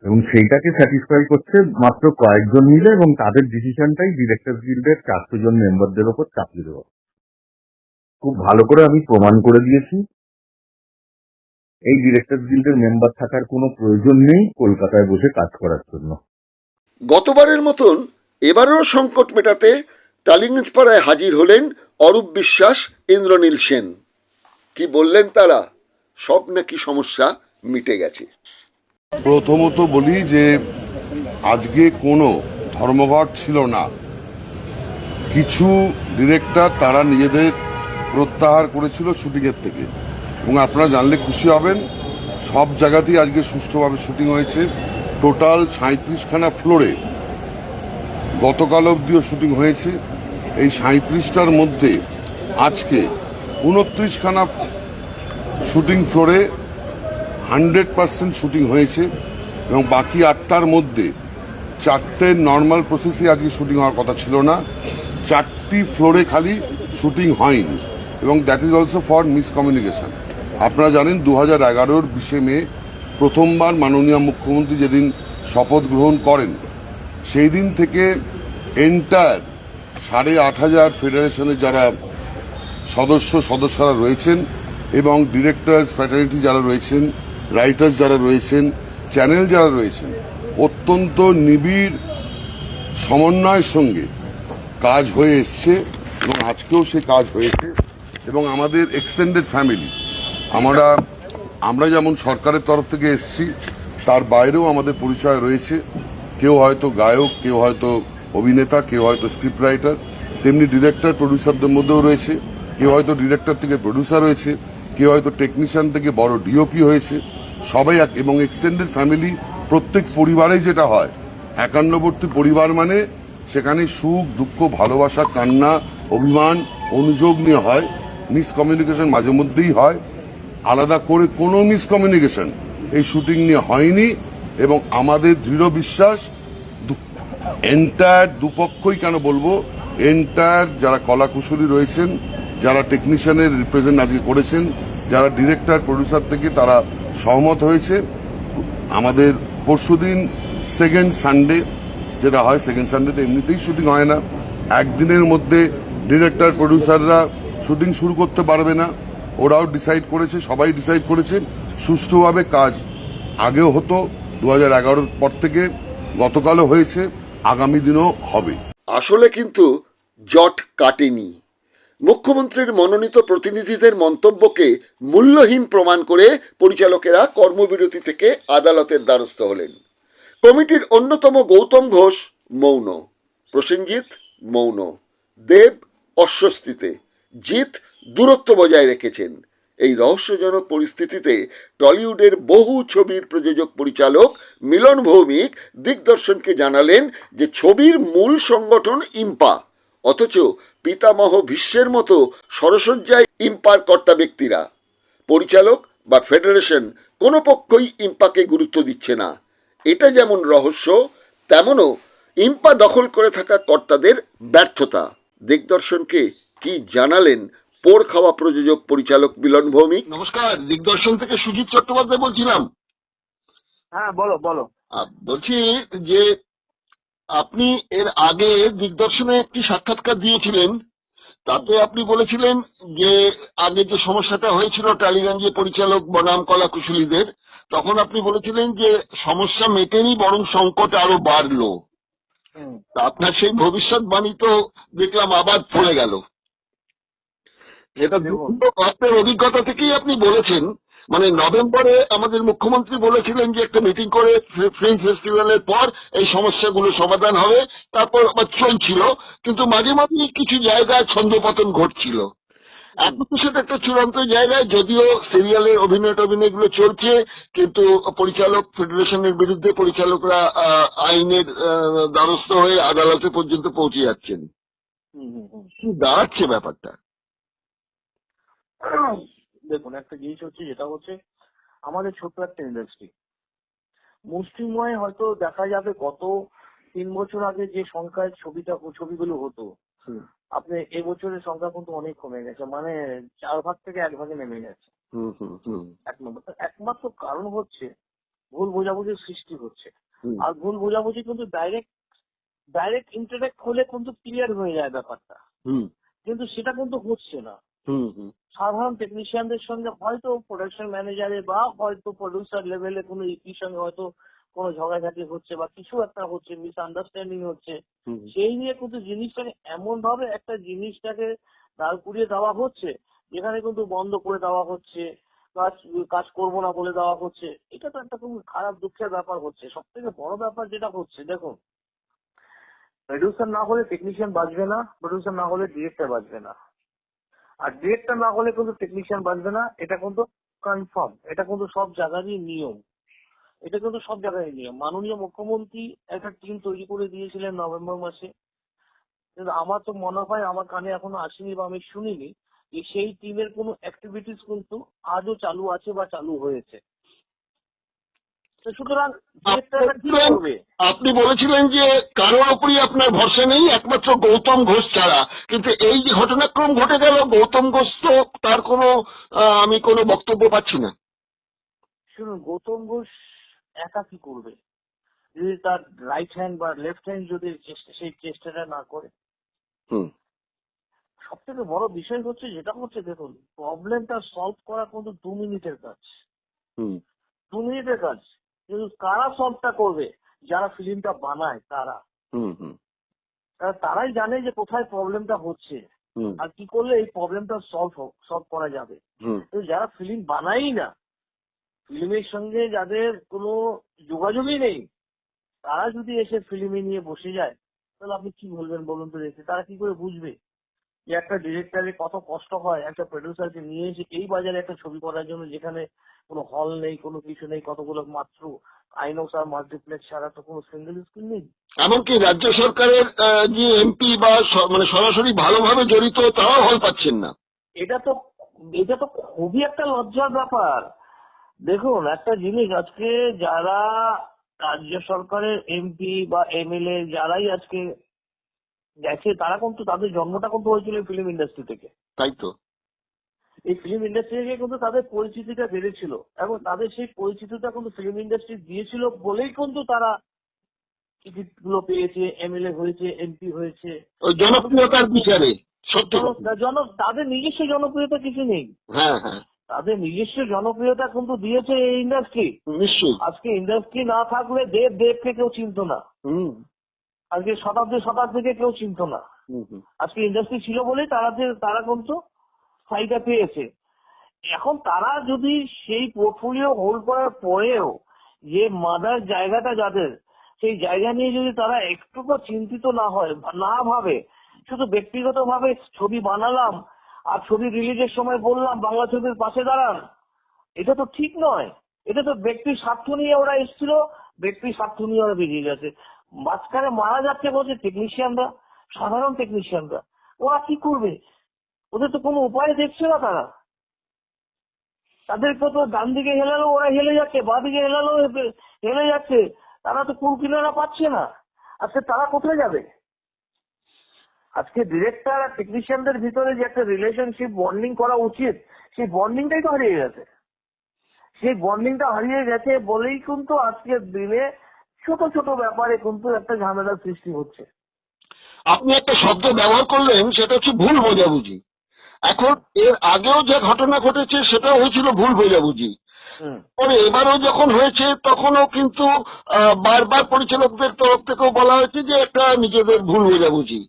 এবং সেইটাকে স্যাটিসফাই করছে মাত্র কয়েকজন মিলে, এবং তাদের ডিসিশনটাই ডিরেক্টর্স গিল্ডের 400 জন মেম্বারদের ওপর চাপিয়ে দেওয়া। খুব ভালো করে আমি প্রমাণ করে দিয়েছি এই ডিরেক্টর্স গিল্ডের মেম্বার থাকার কোনো প্রয়োজন নেই কলকাতায় বসে কাজ করার জন্য। গতবারের মতন এবারেও সংকট মেটাতে টালিগঞ্জ পাড়ায় হাজির হলেন অরূপ বিশ্বাস, ইন্দ্রনীল সেন। কি বললেন তারা? সব নাকি সমস্যা মিটে গেছে। প্রথমত বলি যে আজকে কোনো ধর্মঘট ছিল না। কিছু ডিরেক্টর তারা নিজেদের প্রত্যাহার করেছিল শুটিংয়ের থেকে, এবং আপনারা জানলে খুশি হবেন সব জায়গাতেই আজকে সুষ্ঠুভাবে শুটিং হয়েছে। টোটাল 37খানা ফ্লোরে গতকাল অবধিও শুটিং হয়েছে। এই 37টার মধ্যে আজকে 29খানা শুটিং ফ্লোরে 100% শুটিং হয়েছে, এবং বাকি 8টার মধ্যে 4টে নর্মাল প্রসেসে আজকে শুটিং হওয়ার কথা ছিল না। 4টি ফ্লোরে খালি শুটিং হয়নি, এবং that is also for miscommunication. আপনারা জানেন 2011-র 20শে মে প্রথমবার মাননীয় মুখ্যমন্ত্রী যেদিন শপথ গ্রহণ করেন, সেই দিন থেকে এন্টায়ার 8,500 ফেডারেশনের যারা সদস্যরা রয়েছেন, এবং ডিরেক্টর্স ফ্র্যাটার্নিটি যারা রয়েছেন, রাইটার্স যারা রয়েছেন, চ্যানেল যারা রয়েছেন, অত্যন্ত নিবিড় সমন্বয়ের সঙ্গে কাজ হয়ে এসছে, এবং আজকেও সে কাজ হয়েছে। এবং আমাদের এক্সটেন্ডেড ফ্যামিলি, আমরা যেমন সরকারের তরফ থেকে এসছি, তার বাইরেও আমাদের পরিচয় রয়েছে। কেউ হয়তো গায়ক, কেউ হয়তো অভিনেতা, কেউ হয়তো স্ক্রিপ্ট রাইটার, তেমনি ডিরেক্টর প্রডিউসারদের মধ্যেও রয়েছে। কেউ হয়তো ডিরেক্টর থেকে প্রডিউসার হয়েছে, কেউ হয়তো টেকনিশিয়ান থেকে বড় ডিওপি হয়েছে। সবাই এবং এক্সটেন্ডেড ফ্যামিলি, প্রত্যেক পরিবারেই যেটা হয়, একান্নবর্তী পরিবার মানে সেখানে সুখ দুঃখ, ভালোবাসা, কান্না, অভিমান, অনুযোগ নিয়ে হয়। মিসকমিউনিকেশন মাঝে মধ্যেই হয়, আলাদা করে কোনো মিসকমিউনিকেশন এই শুটিং নিয়ে হয়নি। এবং আমাদের দৃঢ় বিশ্বাস এন্টায়ার দুপক্ষই, কেন বলবো, এন্টায়ার যারা কলাকুশলী রয়েছেন, যারা টেকনিশিয়ানের রিপ্রেজেন্ট আজকে করেছেন, যারা ডিরেক্টর প্রডিউসার থেকে তারা সহমত হয়েছে। আমাদের পরশুদিন সেকেন্ড সানডে যেটা হয়, সেকেন্ড সানডেতে এমনিতেই শুটিং হয় না। একদিনের মধ্যে ডিরেক্টর প্রডিউসাররা শুটিং শুরু করতে পারবে না, ওরাও ডিসাইড করেছে, সবাই ডিসাইড করেছে সুষ্ঠুভাবে কাজ আগেও হতো 2011-র পর থেকে, গতকালও হয়েছে, আগামী দিনও হবে। আসলে কিন্তু জট কাটেনি। মুখ্যমন্ত্রীর মনোনীত প্রতিনিধিদের মন্তব্যকে মূল্যহীন প্রমাণ করে পরিচালকেরা কর্মবিরতি থেকে আদালতের দ্বারস্থ হলেন। কমিটির অন্যতম গৌতম ঘোষ মৌন, প্রসেনজিৎ মৌন, দেব অস্বস্তিতে, জিৎ দূরত্ব বজায় রেখেছেন। এই রহস্যজনক পরিস্থিতিতে টলিউডের বহু ছবির প্রযোজক পরিচালক মিলন ভৌমিক দিগদর্শনকে জানালেন যে ছবির মূল সংগঠন ইম্পা, অথচ পিতামহ ভীষ্মের মতো সরসজ্জায় ইম্পার কর্তা ব্যক্তিরা, পরিচালক বা ফেডারেশন কোনো পক্ষই ইম্পাকে গুরুত্ব দিচ্ছে না। এটা যেমন রহস্য, তেমনও ইম্পা দখল করে থাকা কর্তাদের ব্যর্থতা। দিগদর্শনকে কি জানালেন পোড় খাওয়া প্রযোজক পরিচালক মিলন ভৌমিক? নমস্কার, দিগদর্শন থেকে সুজিত চট্টোপাধ্যায় বলছিলাম। হ্যাঁ, বলো। বলছি যে আপনি এর আগে দিগদর্শনে একটি সাক্ষাৎকার দিয়েছিলেন, তাতে আপনি বলেছিলেন যে আগে যে সমস্যাটা হয়েছিল টালিগঞ্জে পরিচালক বনাম কলা কুশলীদের, তখন আপনি বলেছিলেন যে সমস্যা মেটেনি, বরং সংকট আরো বাড়লো। তা আপনার সেই ভবিষ্যৎবাণী তো দেখলাম আবার পড়ে গেল। এটা আপনার অভিজ্ঞতা থেকেই আপনি বলেছেন, মানে নভেম্বরে আমাদের মুখ্যমন্ত্রী বলেছিলেন যে একটা মিটিং করে ফিল্ম ফেস্টিভ্যালের পর এই সমস্যাগুলো সমাধান হবে, তারপর আবার চলছিল, কিন্তু মাঝে মাঝে কিছু জায়গায় ছন্দপতন ঘটছিল। এখন তো সেটা একটা চূড়ান্ত জায়গায়, যদিও সিরিয়ালের অভিনয়গুলো চলছে, কিন্তু পরিচালক ফেডারেশনের বিরুদ্ধে পরিচালকরা আইনের দ্বারস্থ হয়ে আদালতে পর্যন্ত পৌঁছে যাচ্ছেন। কি দাঁড়াচ্ছে ব্যাপারটা? দেখুন, একটা জিনিস হচ্ছে, যেটা হচ্ছে আমাদের ছোট্ট একটা ইন্ডাস্ট্রি, মুষ্টিময় হয়তো দেখা যাবে গত 3 বছর আগে যে সংখ্যায় ছবিগুলো হতো, আপনি এবছরের সংখ্যা কিন্তু অনেক কমে গেছে, মানে 4 ভাগ থেকে 1 ভাগে নেমে গেছে। এক নম্বর, একমাত্র কারণ হচ্ছে ভুল বোঝাবুঝির সৃষ্টি হচ্ছে। আর ভুল বোঝাবুঝি কিন্তু ডাইরেক্ট ইন্টারেক্ট হলে কিন্তু ক্লিয়ার হয়ে যায় ব্যাপারটা, কিন্তু সেটা কিন্তু হচ্ছে না। সাধারণ টেকনিশিয়ানদের সঙ্গে হয়তো প্রোডাকশন ম্যানেজারে বা হয়তো প্রডিউসার লেভেলে কোনো ইপির সঙ্গে হয়তো কোনো ঝগড়াঝাটি হচ্ছে বা কিছু একটা হচ্ছে, মিসআন্ডারস্ট্যান্ডিং হচ্ছে, সেই নিয়ে কিন্তু জিনিসটাকে এমন ভাবে একটা জিনিসটাকে দাঁড় করিয়ে দেওয়া হচ্ছে যেখানে কিন্তু বন্ধ করে দেওয়া হচ্ছে, কাজ করবো না বলে দেওয়া হচ্ছে। এটা তো একটা খুব খারাপ দুঃখের ব্যাপার হচ্ছে। সব থেকে বড় ব্যাপার যেটা হচ্ছে, দেখুন, প্রডিউসার না হলে টেকনিশিয়ান বাঁচবে না, প্রডিউসার না হলে ডিরেক্টর বাঁচবে না, আর ডিরেক্টর না হলে কিন্তু টেকনিশিয়ান বাঁচবে না। এটা কিন্তু কনফার্ম, এটা কিন্তু সব জায়গারই নিয়ম, এটা কিন্তু সব জায়গায় নিয়ম। মাননীয় মুখ্যমন্ত্রী একটা টিম তৈরি করে দিয়েছিলেন নভেম্বর মাসে, কিন্তু আমার তো মনে হয়, আমার কানে এখনো আসেনি বা আমি শুনিনি যে সেই টিমের কোনো অ্যাক্টিভিটিস কিন্তু আজও চালু আছে বা চালু হয়েছে। তো সুতরাং ডিরেক্টররা কি করবে? আপনি বলেছিলেন যে কারোর উপরই আপনার ভরসা নেই একমাত্র গৌতম ঘোষ ছাড়া, কিন্তু এই যে ঘটনাক্রম ঘটে গেল, গৌতম ঘোষ তো তার কোনো আমি কোনো বক্তব্য পাচ্ছি না। শুনুন, গৌতম ঘোষ একা কি করবে যদি তার রাইট হ্যান্ড বা লেফট হ্যান্ড যদি সেই চেষ্টাটা না করে? সব থেকে বড় বিষয় হচ্ছে যেটা হচ্ছে, দেখুন, প্রবলেমটা সলভ করা কিন্তু 2 মিনিটের কাজ, 2 মিনিটের কাজ। কিন্তু কারা সলভটা করবে? যারা ফিল্মটা বানায় তারা, তারাই জানে যে কোথায় প্রবলেমটা হচ্ছে আর কি করলে এই প্রবলেমটা সলভ করা যাবে। তো যারা ফিল্ম বানাই না, ফিল্মের সঙ্গে যাদের কোনো যোগাযোগই নেই, তারা যদি এসে ফিল্মে নিয়ে বসে যায়, তাহলে আপনি কি বলবেন বলুন তো দেখি? তারা কি করে বুঝবে যে একটা ডিরেক্টরের কত কষ্ট হয় একটা প্রডিউসারকে নিয়ে এসে এই বাজারে একটা ছবি করার জন্য, যেখানে কোনো হল নেই, কোনো কিছু নেই, কতগুলো মাত্র আইনক্স আর মাল্টিপ্লেক্স ছাড়া তো কোনো সিঙ্গেল স্ক্রিন নেই। এমনকি রাজ্য সরকারের যে এমপি বা মানে সরাসরি ভালোভাবে জড়িত তারাও হল পাচ্ছেন না। এটা তো খুবই একটা লজ্জার ব্যাপার। দেখুন, একটা জিনিস, আজকে যারা রাজ্য সরকারের এমপি বা এমএলএ যারাই আজকে গেছে, তারা কিন্তু তাদের জন্মটা কিন্তু হয়েছিল ফিল্ম ইন্ডাস্ট্রি থেকে। তাই তো, এই ফিল্ম ইন্ডাস্ট্রি থেকে কিন্তু তাদের পরিচিতিটা বেড়েছিল এবং তাদের সেই পরিচিতিটা কিন্তু ফিল্ম ইন্ডাস্ট্রি দিয়েছিল বলেই কিন্তু তারা টিকিট গুলো পেয়েছে, এমএলএ হয়েছে, এমপি হয়েছে। ওই জনপ্রিয়তার বিচারে সত্যি তাদের নিজস্ব জনপ্রিয়তা কিছু নেই। হ্যাঁ হ্যাঁ, তাদের নিজস্ব জনপ্রিয়তা কিন্তু দিয়েছে এই ইন্ডাস্ট্রি। নিশ্চয়ই। আজকে ইন্ডাস্ট্রি না থাকলে দেবকে কেউ চিনতো না, আজকে শতাব্দীকে কেউ চিনতো না। আজকে ইন্ডাস্ট্রি ছিল বলেই তারা কিন্তু স্থায়ীটা পেয়েছে। এখন তারা যদি সেই পোর্টফোলিও হোল্ড করার পরেও যে মাদার জায়গাটা যাদের, সেই জায়গা নিয়ে যদি তারা একটুকু চিন্তিত না হয়, না ভাবে, শুধু ব্যক্তিগত ভাবে ছবি বানালাম আর ছবি রিলিজের সময় বললাম বাংলা ছবির পাশে দাঁড়ান, এটা তো ঠিক নয়। এটা তো ব্যক্তির স্বার্থ নিয়ে ওরা এসেছিল, ব্যক্তির স্বার্থ নিয়ে ওরা বেরিয়ে গেছে। মাঝখানে মারা যাচ্ছে বলছে টেকনিশিয়ানরা, সাধারণ টেকনিশিয়ানরা, ওরা কি করবে? ওদের তো কোনো উপায় দেখছে না তারা। তাদেরকে তো ডান দিকে হেলালো ওরা হেলে যাচ্ছে, বাঁ দিকে হেলালো হেলে যাচ্ছে, তারা তো কুল কিনারা পাচ্ছে না। আজকে তারা কোথায় যাবে? আজকে ডিরেক্টর আর টেকনিশিয়ানদের ভিতরে যে একটা রিলেশনশিপ বন্ডিং করা উচিত, সেই বন্ডিংটাই তো হারিয়ে গেছে। সেই বন্ডিংটা হারিয়ে গেছে বলেই কিন্তু আজকের দিনে ছোট ছোট ব্যাপারে কিন্তু একটা ঝামেলার সৃষ্টি হচ্ছে। আপনি একটা শব্দ ব্যবহার করলেন, সেটা হচ্ছে ভুল বোঝাবুঝি। এখন এর আগেও যে ঘটনা ঘটেছে সেটা হয়েছিল ভুল বোঝাবুঝি, তবে এবারও যখন হয়েছে তখনও কিন্তু বারবার পরিচালকদের তরফ থেকেও বলা হয়েছে যে একটা নিজেদের ভুল বোঝাবুঝি।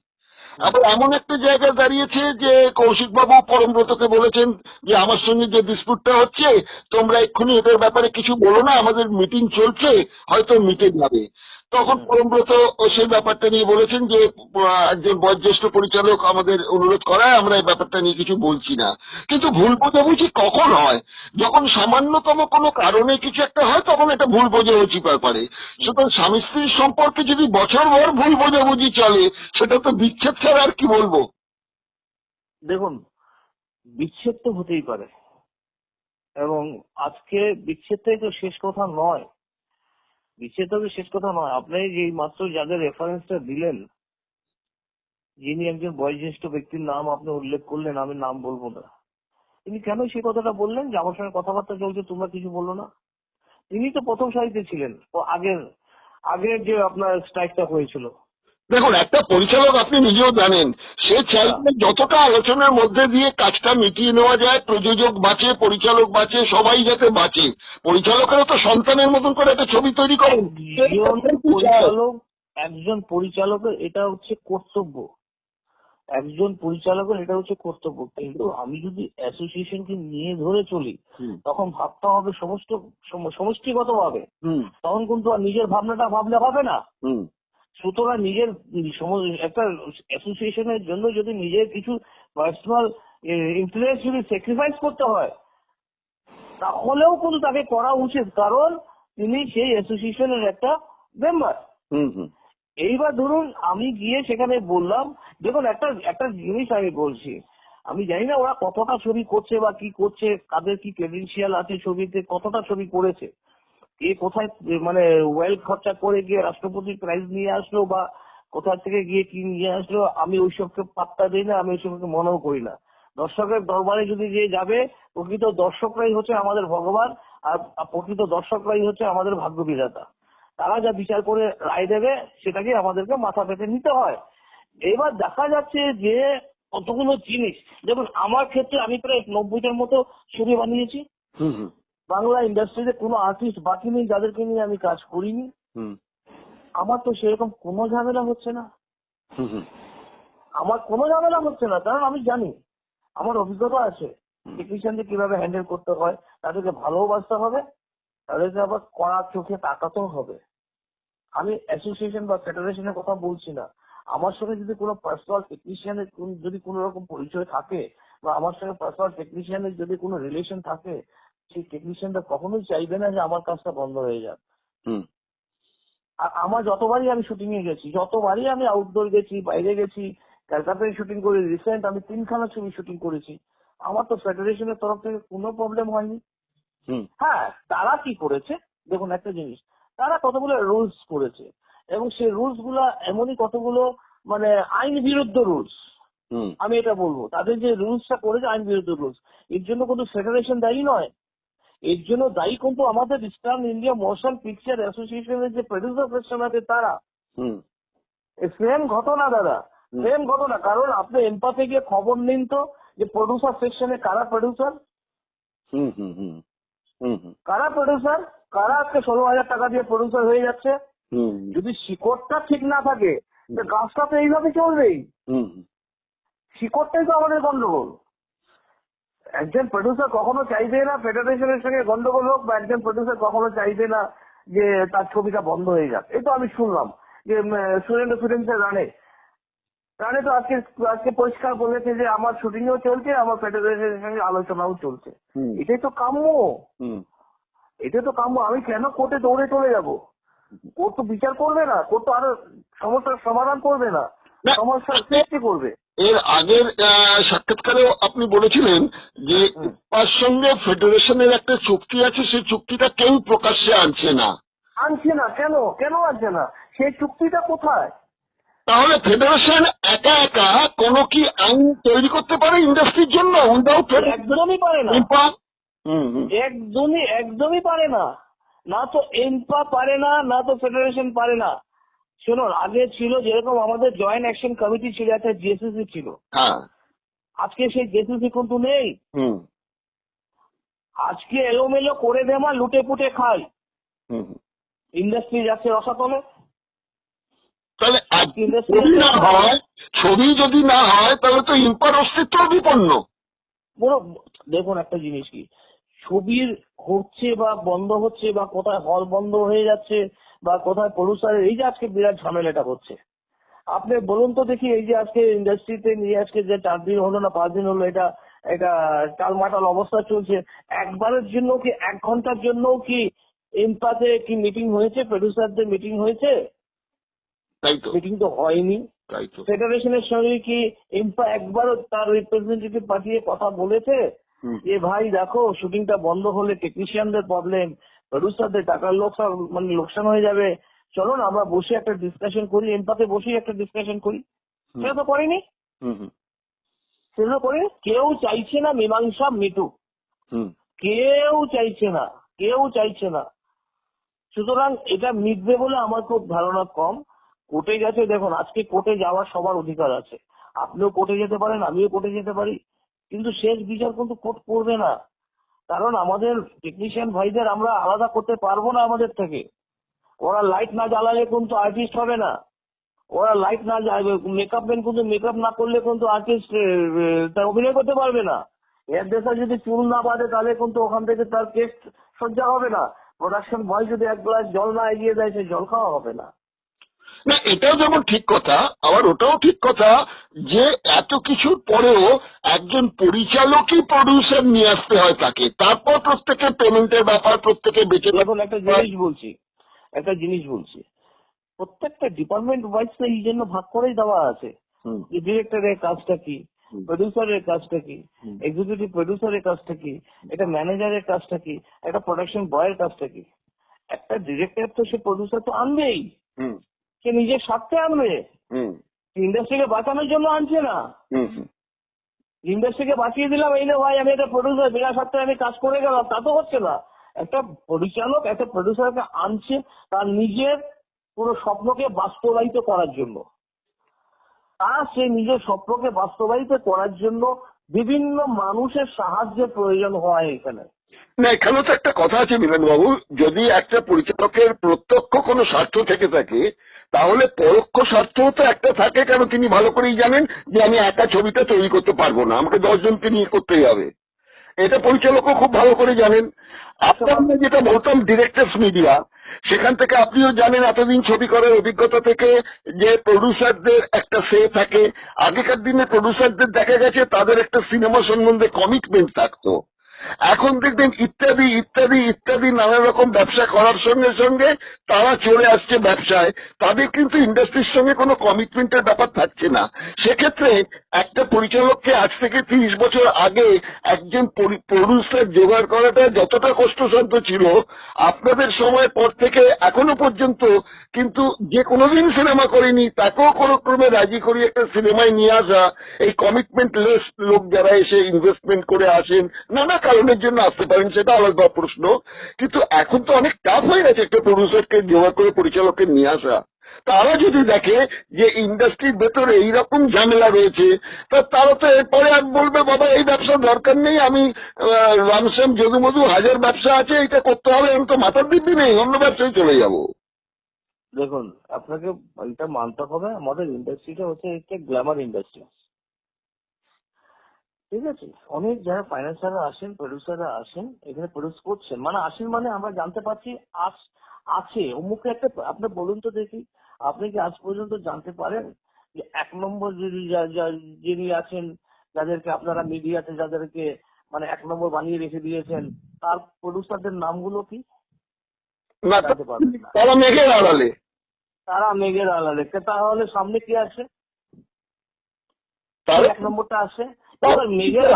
আবার এমন একটা জায়গায় দাঁড়িয়েছে যে কৌশিক বাবু পরমব্রতকে বলেছেন যে আমার সঙ্গে যে ডিসপিউটটা হচ্ছে তোমরা এক্ষুনি এদের ব্যাপারে কিছু বলো না, আমাদের মিটিং চলছে, হয়তো মিটে যাবে। তখন পরমব্রত সেই ব্যাপারটা নিয়ে বলেছেন যে একজন বয়োজ্যেষ্ঠ পরিচালক আমাদের অনুরোধ করায় আমরা এই ব্যাপারটা নিয়ে কিছু বলছি না। কিন্তু ভুল বোঝাবুঝি কখন হয়? যখন সামান্যতম কোনো কারণে কিছু একটা হয় তখন এটা ভুল বোঝাবুঝি পারে। সুতরাং স্বামী স্ত্রীর সম্পর্কে যদি বছরভর ভুল বোঝাবুঝি চলে, সেটা তো বিচ্ছেদ ছাড়া আর কি বলবো। দেখুন, বিচ্ছেদ তো হতেই পারে, এবং আজকে বিচ্ছেদটাই তো শেষ কথা নয়। বিচ্ছেদ তো শেষ কথা নয়। আপনি যে মাত্র যাদের রেফারেন্সটা দিলেন, যিনি একজন বয়োজ্যেষ্ঠ ব্যক্তির নাম আপনি উল্লেখ করলেন, আমি নাম বলবো না, তিনি কেন সেই কথাটা বললেন যে আমার সঙ্গে কথাবার্তা চলছে তোমরা কিছু বললো না? তিনি তো প্রথম সারিতে ছিলেন আগের যে আপনার স্ট্রাইকটা হয়েছিল, দেখুন, একটা পরিচালক আপনি নিজেও জানেন, সে চাইলে যতটা আলোচনার মধ্যে দিয়ে কাজটা মিটিয়ে নেওয়া যায়, প্রযোজক বাঁচে, পরিচালক বাঁচে, সবাই যাতে বাঁচে। পরিচালকেরও তো সন্তানের মতন করে একটা ছবি তৈরি করেন। একজন পরিচালকের এটা হচ্ছে কর্তব্য, একজন পরিচালকের এটা হচ্ছে কর্তব্য। কিন্তু আমি যদি অ্যাসোসিয়েশনকে নিয়ে ধরে চলি, তখন ভাবতে হবে সমষ্টিগত ভাবে, তখন কিন্তু আর নিজের ভাবনাটা ভাবলে হবে না। সুতরাং নিজের একটা অ্যাসোসিয়েশনের জন্য যদি নিজের কিছু পার্সোনাল ইন্টারেস্ট যদি স্যাক্রিফাইস করতে হয়, তাহলেও কিন্তু তাকে করা উচিত, কারণ তিনি সেই অ্যাসোসিয়েশনের একটা মেম্বার। এইবার ধরুন আমি গিয়ে সেখানে বললাম, দেখুন একটা জিনিস আমি বলছি, আমি জানি না ওরা কতটা ছবি করছে বা কি করছে, কাদের কি ক্রেডেনশিয়াল আছে ছবিতে, কতটা ছবি করেছে, এ কোথায় মানে ওয়েল খরচা করে গিয়ে রাষ্ট্রপতির প্রাইজ নিয়ে আসলো বা কোথা থেকে গিয়ে কি নিয়ে আসলো, আমি ওইসবকে পাত্তা দিই না, আমি ওইসবকে মনেও করি না। দর্শকের দরবারে যদি যে যাবে, প্রকৃত দর্শকরাই হচ্ছে আমাদের ভগবান, আর প্রকৃত দর্শকরাই হচ্ছে আমাদের ভাগ্য বিধাতা। তারা যা বিচার করে রায় দেবে সেটাকে আমাদেরকে মাথা পেতে নিতে হয়। এবার দেখা যাচ্ছে যে কতগুলো জিনিস, যেমন আমার ক্ষেত্রে আমি প্রায় 90টার মতো ছবি বানিয়েছি। বাংলা ইন্ডাস্ট্রিতে কোনো আর্টিস্ট বাকি নেই যাদেরকে নিয়ে আমি কাজ করিনি। আমার তো সেরকম কোনো ঝামেলা হচ্ছে না, আমার কোনো ঝামেলা হচ্ছে না, কারণ আমি জানি, আমার অভিজ্ঞতা আছে টেকনিশিয়ানদের কিভাবে হ্যান্ডেল করতে হয়। তাদেরকে ভালোবাসতে হবে, তাদেরকে আবার কড়া চোখে তাকাতেও হবে। আমি অ্যাসোসিয়েশন বা ফেডারেশনের কথা বলছি না, আমার সঙ্গে যদি কোনো পার্সোনাল টেকনিশিয়ানের যদি কোনো রকম পরিচয় থাকে বা আমার সঙ্গে পার্সোনাল টেকনিশিয়ানের যদি কোনো রিলেশন থাকে, সেই টেকনিশিয়ানটা কখনোই চাইবে না যে আমার কাজটা বন্ধ হয়ে যাক। আর আমার যতবারই আমি শুটিং এ গেছি, যতবারই আমি আউটডোর গেছি, বাইরে গেছি, কলকাতায় শুটিং করে, রিসেন্ট আমি 3খানা ছবি শুটিং করেছি, আমার তো ফেডারেশনের তরফ থেকে কোনো প্রবলেম হয়নি। হ্যাঁ, তারা কি করেছে দেখুন একটা জিনিস, তারা কতগুলো রুলস করেছে এবং সেই রুলস গুলা এমনই কতগুলো মানে আইন বিরুদ্ধ রুলস। আমি এটা বলবো, তাদের যে রুলসটা করেছে আইন বিরুদ্ধ রুলস, এর জন্য কিন্তু ফেডারেশন দায়ী নয়, এর জন্য দায়ী কিন্তু আমাদের ইস্টার্ন ইন্ডিয়া মোশন পিকচার অ্যাসোসিয়েশনের যে প্রডিউসার সেকশন আছে তারা। সেম ঘটনা দাদা, সেম ঘটনা। কারণ আপনি এমপাতে গিয়ে খবর নিন তো যে প্রডিউসার সেকশনে কারা প্রডিউসার, কারা প্রডিউসার, কারা আজকে 16,000 টাকা দিয়ে প্রডিউসার হয়ে যাচ্ছে। যদি শিকড়টা ঠিক না থাকে গাছটা তো এইভাবে চলবেই, শিকড়টাই তো আমাদের গন্ডগোল। একজন প্রডিউসার কখনো চাইবে না ফেডারেশনের সঙ্গে গন্ডগোল হোক, বা একজন প্রডিউসার কখনো চাইবে না যে তার ছবিটা বন্ধ হয়ে যাক। এই তো আমি শুনলাম যে সুরেন্দ্র রানে তো আজকে পরিষ্কার বলেছে যে আমার শুটিংও চলছে, আমার ফেডারেশনের সঙ্গে আলোচনাও চলছে। এটাই তো কাম্য, এটাই তো কাম্য। আমি কেন কোর্টে দৌড়ে চলে যাব? কোর্ট তো বিচার করবে না, কোর্ট তো আরো সমস্যার সমাধান করবে না, সমস্যার সৃষ্টি করবে। এর আগের সাক্ষাৎকারেও আপনি বলেছিলেন যে তার সঙ্গে ফেডারেশনের একটা চুক্তি আছে, সেই চুক্তিটা কেউ প্রকাশ্যে আনছে না। আনছে না কেন? কেন আনছে না? সেই চুক্তিটা কোথায়? তাহলে ফেডারেশন একা একা কোনো কি আইন তৈরি করতে পারে ইন্ডাস্ট্রির জন্য? একদমই পারে না, একদমই পারে না। না তো এমপা পারে না, না তো ফেডারেশন পারে না। শুনুন, আগে ছিল যেরকম আমাদের জয়েন্ট অ্যাকশন কমিটি ছিল, একটা জেসিসি ছিল, আজকে সেই জেসিসি কিন্তু নেই। আজকে এলোমেলো করে দেমা লুটে পুটে খাই, ইন্ডাস্ট্রি যাচ্ছে রসাতলে। তাহলে ছবি যদি না হয় তাহলে তো ইম্পার অস্তিত্ব বিপন্ন। দেখুন একটা জিনিস কি, ছবির হচ্ছে বা বন্ধ হচ্ছে বা কোথায় হল বন্ধ হয়ে যাচ্ছে বা কোথায় প্রডিউসারের, এই যে আজকে বিরাট ঝামেলাটা হচ্ছে, আপনি বলুন তো দেখি। এই যে আজকে ইন্ডাস্ট্রিতে নিয়ে আজকে যে 4 দিন হলো না 5 দিন হলো, এটা টালমাটাল অবস্থা চলছে। একবারের জন্য কি 1 ঘন্টার জন্য কি এমপাতে কি মিটিং হয়েছে, প্রডিউসারদের মিটিং হয়েছে? মিটিং তো হয়নি। ফেডারেশনের সঙ্গে কি এমপা একবারও তার রিপ্রেজেন্টেটিভ পাঠিয়ে কথা বলেছে যে ভাই দেখো শুটিংটা বন্ধ হলে টেকনিশিয়ানদের প্রবলেম, প্রডিউসারদের টাকার লোকসান হয়ে যাবে, চলো না আমরা বসে একটা ডিসকাশন করি, এমপাতে বসে একটা ডিসকাশন করি? সেটা তো করেনি, সেটা তো করেনি। কেউ চাইছে না মীমাংসা মিটুক, কেউ চাইছে না, কেউ চাইছে না। সুতরাং এটা মিটবে বলে আমার খুব ধারণা কম। কোর্টে গেছে, দেখুন আজকে কোর্টে যাওয়ার সবার অধিকার আছে, আপনিও কোর্টে যেতে পারেন, আমিও কোর্টে যেতে পারি, কিন্তু শেষ বিচার কিন্তু কোর্ট করবে না। কারণ আমাদের টেকনিশিয়ান ভাইদের আমরা আলাদা করতে পারবো না আমাদের থেকে। ওরা লাইট না জ্বালালে কিন্তু আর্টিস্ট হবে না, ওরা লাইট না মেকআপ ম্যান কিন্তু মেকআপ না করলে কিন্তু আর্টিস্ট তার অভিনয় করতে পারবে না। এর দেশে যদি চুল না বাঁধে তাহলে কিন্তু ওখান থেকে তার কেস সজ্জা হবে না। প্রোডাকশন বয় যদি এক গ্লাস জল না এগিয়ে দেয় সে জল খাওয়া হবে না। না, এটাও যেমন ঠিক কথা, আবার ওটাও ঠিক কথা যে এত কিছুর পরেও একজন পরিচালকই প্রডিউসার নিয়ে আসতে হয় তাকে, তারপর প্রত্যেকের পেমেন্টের ব্যাপার, প্রত্যেকে বেঁচে এখন একটা জিনিস বলছি, প্রত্যেকটা ডিপার্টমেন্ট ওয়াইজ তো এই জন্য ভাগ করেই দেওয়া আছে যে ডিরেক্টরের কাজটা কি, প্রডিউসারের কাজটা কি, এক্সিকিউটিভ প্রডিউসারের কাজটা কি, এটা ম্যানেজারের কাজটা কি, একটা প্রোডাকশন বয়ের কাজটা কি। একটা ডিরেক্টর তো সে প্রডিউসার তো আনবেই, সে নিজের স্বার্থে আনবে, ইন্ডাস্ট্রিকে বাঁচানোর জন্য আনছে না। ইন্ডাস্ট্রিকে বাঁচিয়ে দিলাম এই না ভাই আমি একটা প্রডিউসার বিনা স্বার্থে আমি কাজ করে গেলাম, তা তো হচ্ছে না। একটা পরিচালক একটা প্রডিউসারকে আনছে তার নিজের পুরো স্বপ্নকে বাস্তবায়িত করার জন্য, তার সে নিজের স্বপ্নকে বাস্তবায়িত করার জন্য বিভিন্ন মানুষের সাহায্যের প্রয়োজন হয় এখানে। না, এখানেও তো একটা কথা আছে মিলন বাবু, যদি একটা পরিচালকের প্রত্যক্ষ কোনো স্বার্থ থেকে থাকে তাহলে পরোক্ষ স্বার্থও তো একটা থাকে, কারণ তিনি ভালো করেই জানেন যে আমি একা ছবিটা তৈরি করতে পারবো না, আমাকে 10 জনকে নিয়ে করতেই হবে। এটা পরিচালকও খুব ভালো করে জানেন। আপনার যেটা বলতাম ডিরেক্টরস মিডিয়া, সেখান থেকে আপনিও জানেন এতদিন ছবি করার অভিজ্ঞতা থেকে যে প্রডিউসারদের একটা সে থাকে। আগেকার দিনে প্রডিউসারদের দেখা গেছে তাদের একটা সিনেমা সম্বন্ধে কমিটমেন্ট থাকতো। এখন দেখবেন ইত্যাদি ইত্যাদি ইত্যাদি নানা রকম ব্যবসা করার সঙ্গে সঙ্গে তারা চলে আসছে ব্যবসায়, তাদের কিন্তু ইন্ডাস্ট্রির সঙ্গে কোনো কমিটমেন্টের ব্যাপার থাকছে না। সেক্ষেত্রে একটা পরিচালককে আজ থেকে 30 বছর আগে একজন প্রডিউসার জোগাড় করাটা যতটা কষ্টসাধ্য ছিল, আপনাদের সময় পর থেকে এখনো পর্যন্ত কিন্তু যে কোনোদিন সিনেমা করেনি তাকেও কোনো ক্রমে রাজি করিয়ে একটা সিনেমায় নিয়ে আসা, এই কমিটমেন্ট লেস লোক যারা এসে ইনভেস্টমেন্ট করে আসেন, নানা কারণের জন্য আসতে পারেন, সেটা আলাদা প্রশ্ন। কিন্তু এখন তো অনেক টাফ হয়ে গেছে একটা প্রডিউসারকে জোগাড় করে পরিচালককে নিয়ে আসা। তারা যদি দেখে যে ইন্ডাস্ট্রির ভেতরে এইরকম ঝামেলা রয়েছে, তারা তো এরপরে আর বলবে বাবা এই ব্যবসা দরকার নেই, আমি রামশ্যাম যদুমধু হাজার ব্যবসা আছে, এটা করতে হবে, আমি তো মাথার দিব্যি নেই, অন্য ব্যবসায় চলে যাবো। দেখুন আপনাকে এটা মানতে হবে, আমাদের ইন্ডাস্ট্রিটা হচ্ছে একটা গ্ল্যামার ইন্ডাস্ট্রি, ঠিক আছে। অনেক যারা ফাইন্যান্সাররা আসেন, প্রডিউসাররা আসেন, এখানে প্রডিউস করছেন, মানে আসেন মানে আমরা জানতে পারছি আছে অমুকে একটা। আপনি বলুন তো দেখি, আপনি কি আজ পর্যন্ত জানতে পারেন যে 1 নম্বর যিনি আছেন, যাদেরকে আপনারা মিডিয়াতে যাদেরকে মানে 1 নম্বর বানিয়ে রেখে দিয়েছেন, তার প্রডিউসারদের নামগুলো কি? জানতে পারবেন না। তারা মেঘের আড়ালে, তাহলে সামনে কি আছে? 1 নম্বরটা আছে। তারা মেঘের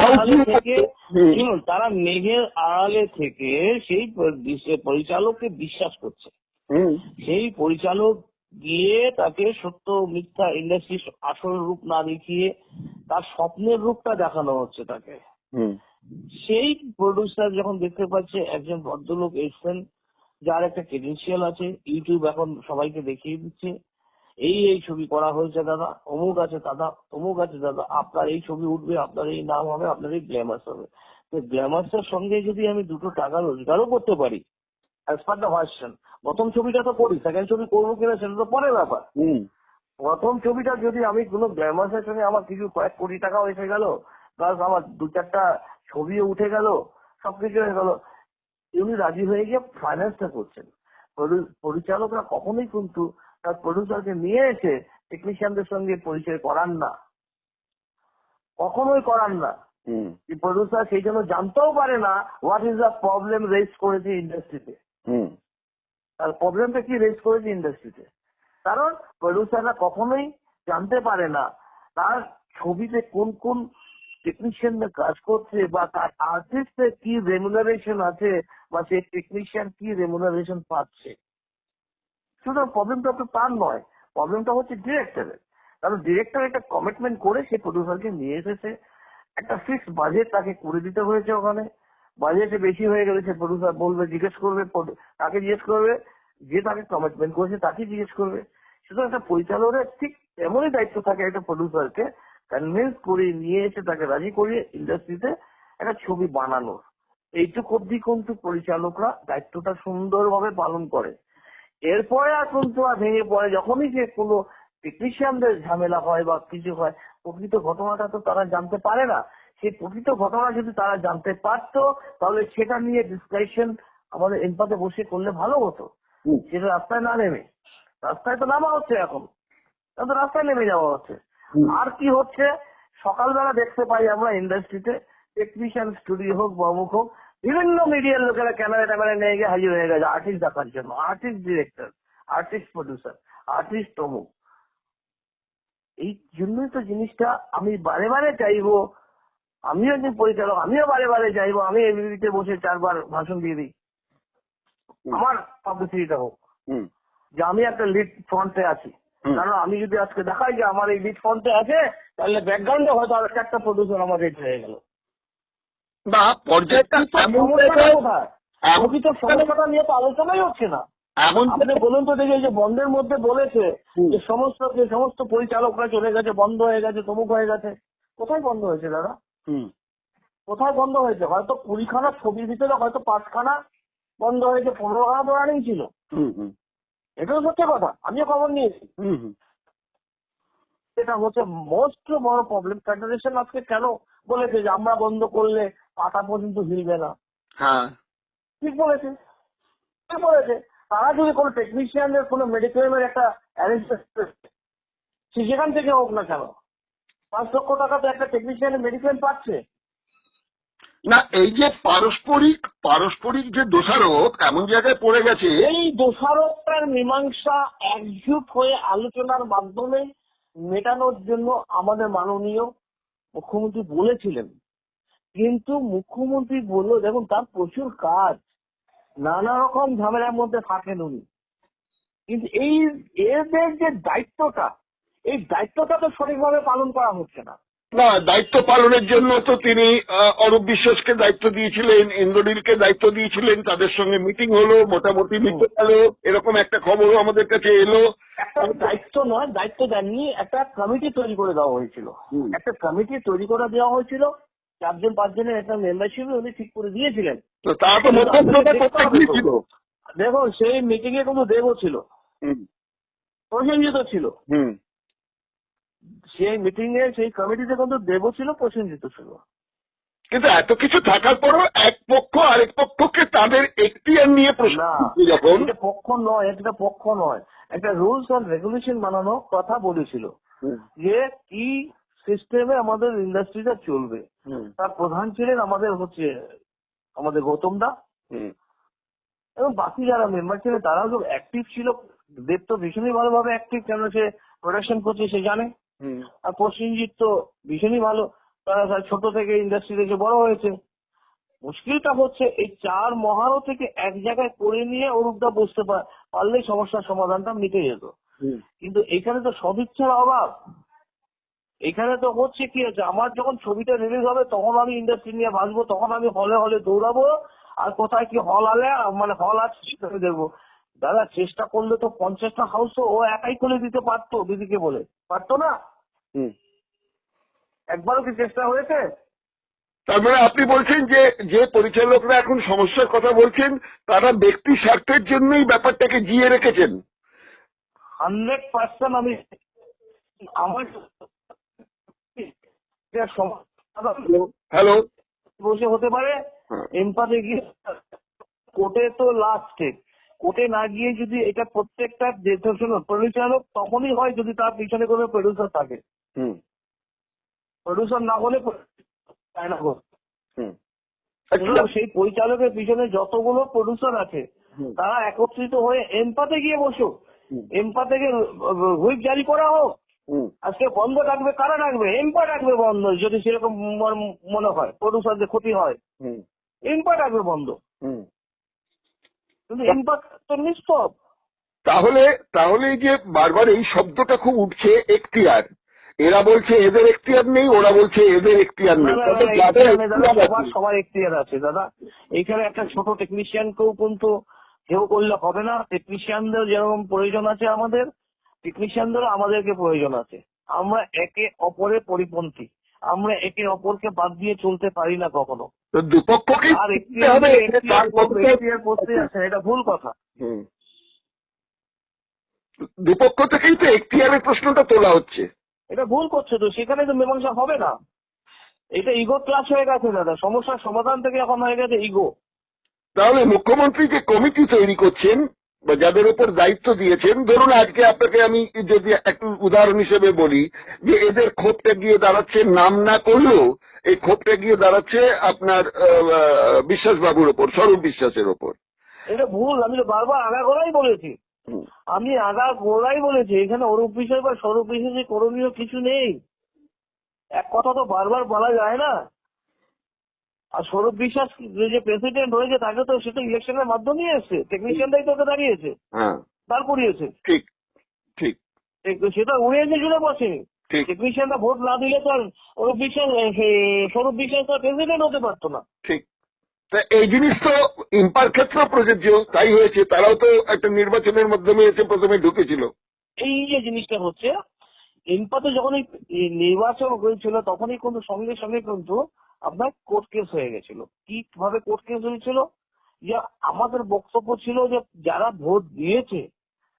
আড়ালে থেকে সেই পরিচালককে বিশ্বাস করছে, সেই পরিচালক গিয়ে তাকে সত্য মিথ্যা ইন্ডাস্ট্রির আসল রূপ না দেখিয়ে তার স্বপ্নের রূপটা দেখানো হচ্ছে তাকে। সেই প্রডিউসার যখন দেখতে পাচ্ছে একজন ভদ্রলোক এসছেন যার একটা ক্রেডেনশিয়াল আছে, ইউটিউব এখন সবাইকে দেখিয়ে দিচ্ছে এই ছবি করা হয়েছে দাদা, অমুক আছে দাদা, তমুক আছে দাদা, আপনার এই ছবি উঠবে, আপনার এই নাম হবে, আপনার এই গ্ল্যামার্স হবে। তো গ্ল্যামার্সের সঙ্গে যদি আমি 2 টাকা রোজগারও করতে পারি অ্যাজ পার দ্য ভার্সন, প্রথম ছবিটা তো করি, সেকেন্ড ছবি করবো কিনা সেটা তো পরের ব্যাপার। প্রথম ছবিটা যদি আমি কোনো গ্ল্যামার্সের সঙ্গে আমার কিছু কয়েক কোটি টাকাও এসে গেল, প্লাস আমার 2-4টা ছবিও উঠে গেল, সবকিছু হয়ে গেল, উনি রাজি হয়ে গিয়ে ফাইন্যান্সটা করছেন। পরিচালকরা কখনোই কিন্তু তার প্রডিউসারকে নিয়ে এসে টেকনিশিয়ানদের সঙ্গে পরিচয় করান না, কখনোই করান না। প্রডিউসার সেই জন্য জানতেও পারে না what is the problem raise করেছে ইন্ডাস্ট্রিতে, তার প্রবলেমটা কি রেজ করেছে ইন্ডাস্ট্রিতে। কারণ প্রডিউসাররা কখনোই জানতে পারে না তার ছবিতে কোন কোন টেকনিশিয়ানরা কাজ করছে বা তার আর্টিস্টের কি রেমুনারেশন আছে বা সেই টেকনিশিয়ান কি রেমুনারেশন পাচ্ছে। সুতরাং প্রবলেমটা তো তার নয়, প্রবলেমটা হচ্ছে ডিরেক্টরের। কারণ ডিরেক্টর একটা কমিটমেন্ট করে সেই প্রডিউসারকে নিয়ে এসেছে, একটা ফিক্সড বাজেট তাকে করে দিতে হয়েছে। ওখানে বাজেটে বেশি হয়ে গেলে সে প্রডিউসার বলবে, জিজ্ঞেস করবে, তাকে জিজ্ঞেস করবে, যে তাকে কমিটমেন্ট করেছে তাকে জিজ্ঞেস করবে সুতরাং একটা পরিচালকের ঠিক এমনই দায়িত্ব থাকে একটা প্রডিউসারকে কনভিন্স করে নিয়ে এসে তাকে রাজি করিয়ে ইন্ডাস্ট্রিতে একটা ছবি বানানোর। এইটুকু অব্দি কিন্তু পরিচালকরা দায়িত্বটা সুন্দরভাবে পালন করে। এরপরে আর কিন্তু আর ভেঙে পড়ে যখনই যে কোনো টেকনিশিয়ানদের ঝামেলা হয় বা কিছু হয়, প্রকৃত ঘটনাটা তো তারা জানতে পারে না। সেই প্রকৃত ঘটনা যদি তারা জানতে পারতো তাহলে সেটা নিয়ে ডিসকাশন আমাদের এমপাতে বসে করলে ভালো হতো। সেটা রাস্তায় না নেমে, রাস্তায় তো নামা হচ্ছে এখন তো রাস্তায় নেমে যাওয়া হচ্ছে। আর কি হচ্ছে, সকালবেলা দেখতে পাই আমরা ইন্ডাস্ট্রিতে টেকনিশিয়ান স্টুডিও হোক বা অমুক হোক, বিভিন্ন মিডিয়ার লোকেরা ক্যামেরা ট্যামেরা নিয়ে গিয়ে হাজির হয়ে গেছে আর্টিস্ট দেখার জন্য, artist director, artist producer, artist অমুক। এই জন্যই তো জিনিসটা আমি বারে বারে চাইবো, আমিও যে পরিচালক আমিও বারে বারে চাইবো আমি এবিপিতে বসে 4 বার ভাষণ দিয়ে দিই, আমার পাবলিসিটিটা হোক যে আমি একটা লিড ফ্রন্টে আছি। কারণ আমি যদি আজকে দেখাই যে আমার এই লিড ফ্রন্টে আছে, তাহলে ব্যাকগ্রাউন্ডে হয়তো আর একটা প্রডিউসার আমার রেট হয়ে গেল। বা পর্যায়টা প্রকৃত সমস্যাটা নিয়ে তো আলোচনাই হচ্ছে না। এমন আপনি বলুন তো দেখি, যে বন্ধের মধ্যে বলেছে যে সমস্ত পরিচালকরা চলে গেছে, বন্ধ হয়ে গেছে, তমুক হয়ে গেছে। কোথায় বন্ধ হয়েছে দাদা? কোথায় বন্ধ হয়েছে? হয়তো 20খানা ছবির ভিতরে হয়তো 5খানা বন্ধ হয়েছে, 15খানা তো রানিং ছিল। এটাও সত্যি কথা, আমিও খবর নিয়েছি। এটা হচ্ছে মোস্ট বড় প্রবলেম। ফেডারেশন আজকে কেন বলেছে যে আমরা বন্ধ করলে পাতা পর্যন্ত হিলবে না? হ্যাঁ, ঠিক বলেছে, ঠিক বলেছে। তারা যদি কোনো টেকনিশিয়ানদের কোনো মেডিক্লেমের একটা অ্যারেঞ্জমেন্ট সেখান থেকে হোক না কেন, 5 লক্ষ টাকা তো একটা টেকনিশিয়ানের মেডিক্লেম পাচ্ছে না। এই যে পারস্পরিক যে দোষারোপ এমন জায়গায় পড়ে গেছে, এই দোষারোপটার মীমাংসা একজুট হয়ে আলোচনার মাধ্যমে মেটানোর জন্য আমাদের মাননীয় মুখ্যমন্ত্রী বলেছিলেন। কিন্তু মুখ্যমন্ত্রী বললো, দেখুন তার প্রচুর কাজ, নানা রকম ঝামেলার মধ্যে থাকেন উনি, কিন্তু এদের যে দায়িত্বটা, এই দায়িত্বটা তো সঠিকভাবে পালন করা হচ্ছে না। না, দায়িত্ব পালনের জন্য তো তিনি অরূপ বিশ্বাসকে দায়িত্ব দিয়েছিলেন, ইন্দ্রনীলকে দায়িত্ব দিয়েছিলেন, তাদের সঙ্গে মিটিং হলো, মোটামুটি মিটে গেল, এরকম একটা খবরও আমাদের কাছে এলো। একটা দায়িত্ব নয়, দায়িত্ব দেননি, একটা কমিটি তৈরি করে দেওয়া হয়েছিল। একটা কমিটি তৈরি করে দেওয়া হয়েছিল, 4-5 জনের একটা মেম্বারশিপ উনি ঠিক করে দিয়েছিলেন। তারা তো মধ্যস্থতা করতে গিয়েছিল। দেখো সেই মিটিং এ কিন্তু দেবও ছিল, প্রসেনজিৎ ছিল। সেই মিটিং এ সেই কমিটিতে কিন্তু দেবও ছিল, প্রসেনজিৎ ছিল। কিন্তু এত কিছু থাকার পরও এক পক্ষ আরেক পক্ষকে তাদের এখতিয়ার নিয়ে প্রশ্ন যখন, এটা পক্ষ নয়, এটা পক্ষ নয়, একটা রুলস অ্যান্ড রেগুলেশন বানানো কথা বলেছিল যে কি সিস্টেমে আমাদের ইন্ডাস্ট্রিটা চলবে। তার প্রধান ছিলেন আমাদের গৌতম দা, এবং বাকি যারা মেম্বার ছিলেন তারাও খুব অ্যাক্টিভ ছিল। দেব তো ভীষণই ভালোভাবে অ্যাক্টিভ, কেন সে প্রোডাকশন করছে সে জানে। আর প্রসেনজিৎ তো ভীষণই ভালো, তারা ছোট থেকে ইন্ডাস্ট্রি থেকে বড় হয়েছে। মুশকিলটা হচ্ছে এই 4 মহারো থেকে এক জায়গায় করে নিয়ে অরূপদা বসতে পারলেই সমস্যার সমাধানটা মিটে যেত। কিন্তু এখানে তো সদিচ্ছার অভাব। এখানে তো হচ্ছে কি আছে, আমার যখন ছবিটা রিলিজ হবে তখন আমি ইন্ডাস্ট্রি নিয়ে ভাসবো, তখন আমি হলে হলে দৌড়াবো, আর কোথায় কি হল আছে সেটা দেখবো। দাদা চেষ্টা করলে তো 50টা হাউসও ও একাই খুলে দিতে পারতো, দিদিকে বলে পারতো না? একবারও কি চেষ্টা হয়েছে? তার মানে আপনি বলছেন যে পরিচালকরা এখন সমস্যার কথা বলছেন তারা ব্যক্তি স্বার্থের জন্যই ব্যাপারটাকে জিয়ে রেখেছেন। 100% আমি আমার হ্যালো বসে হতে পারে এমপাতে গিয়ে কোর্টে তো লাস্টে, কোর্টে না গিয়ে যদি এটা প্রত্যেকটা পরিচালক তখনই হয় যদি তার পিছনে কোনো প্রডিউসার থাকে। প্রডিউসার না হলে সেই পরিচালকের পিছনে যতগুলো প্রডিউসার আছে তারা একত্রিত হয়ে এমপাতে গিয়ে বসো, এমপা থেকে হুইপ জারি করা হোক। আজকে বন্ধ ডাকবে, কারা ডাকবে? এমপা ডাকবে বন্ধ, যদি সেরকম মনে হয় প্রডিউসারদের ক্ষতি হয়, এমপা ডাকবে বন্ধ। কিন্তু এমপা তো নিষ্পব। তাহলে যে বারবার এই শব্দটা খুব উঠছে এখতিয়ার, এরা বলছে এদের এখতিয়ার নেই, ওরা বলছে এদের এখতিয়ার নেই। সবার এখতিয়ার আছে দাদা। এখানে একটা ছোট টেকনিশিয়ানকেও কিন্তু কেউ করলে হবে না। টেকনিশিয়ানদের যেরকম প্রয়োজন আছে আমাদের, টেকনিশিয়ানদেরও আমাদেরকে প্রয়োজন আছে। আমরা একে অপরের পরিপন্থী, আমরা একে অপরকে বাদ দিয়ে চলতে পারি না কখনো। তো দুপক্ষকেই আর করতে হবে, তার পক্ষে- পোস্টে আছে, এটা ভুল কথা। হুম। দুপক্ষ থেকেই তো এখতিয়ারের প্রশ্নটা তোলা হচ্ছে। এটা ভুল করছে, তো সেখানে তো মীমাংসা হবে না। এটা ইগো ক্লাস হয়ে গেছে দাদা, সমস্যার সমাধান থেকে এখন হয়ে গেছে ইগো। তাহলে মুখ্যমন্ত্রী যে কমিটি তৈরি করছেন বা যাদের উপর দায়িত্ব দিয়েছেন, ধরুন আজকে আপনাকে আমি যদি একটু উদাহরণ হিসেবে বলি যে এদের ক্ষোভটা গিয়ে দাঁড়াচ্ছে, নাম না করলেও এই ক্ষোভটা গিয়ে দাঁড়াচ্ছে আপনার বিশ্বাস বাবুর ওপর, স্বরূপ বিশ্বাসের ওপর। এটা ভুল, আমি তো বারবার আগাগোড়াই বলেছি। আমি আগাগোড়াই বলেছি এখানে অরূপ বিষয় বা স্বরূপ বিষয় করণীয় কিছু নেই। এক কথা তো বারবার বলা যায় না। আর স্বরূপ বিশ্বাস যে প্রেসিডেন্ট হয়েছে তাকে তো সেটা ইলেকশনের মাধ্যমেই এসছে, টেকনিশিয়ানরাই তোকে দাঁড়িয়েছে, হ্যাঁ, তার করিয়েছে। ঠিক ঠিক সেটা উড়িয়েছে জুড়ে বসে। ঠিক টেকনিশিয়ানরা ভোট না দিলে তো আর অরূপ বিশ্বাস স্বরূপ বিশ্বাস তো প্রেসিডেন্ট হতে পারতো না। ঠিক। তা এই জিনিস তো ইম্পার ক্ষেত্রে প্রযোজ্য, তাই হয়েছে। তারাও তো একটা নির্বাচনের মাধ্যমে এসে প্রথমে ঢুকেছিল। এই যে জিনিসটা হচ্ছে, ইম্পাতে যখন এই নির্বাচন হয়েছিল তখনই কিন্তু সঙ্গে সঙ্গে কিন্তু আপনার কোর্ট কেস হয়ে গেছিল। কিভাবে কোর্ট কেস হয়েছিল? যে আমাদের বক্তব্য ছিল যে যারা ভোট দিয়েছে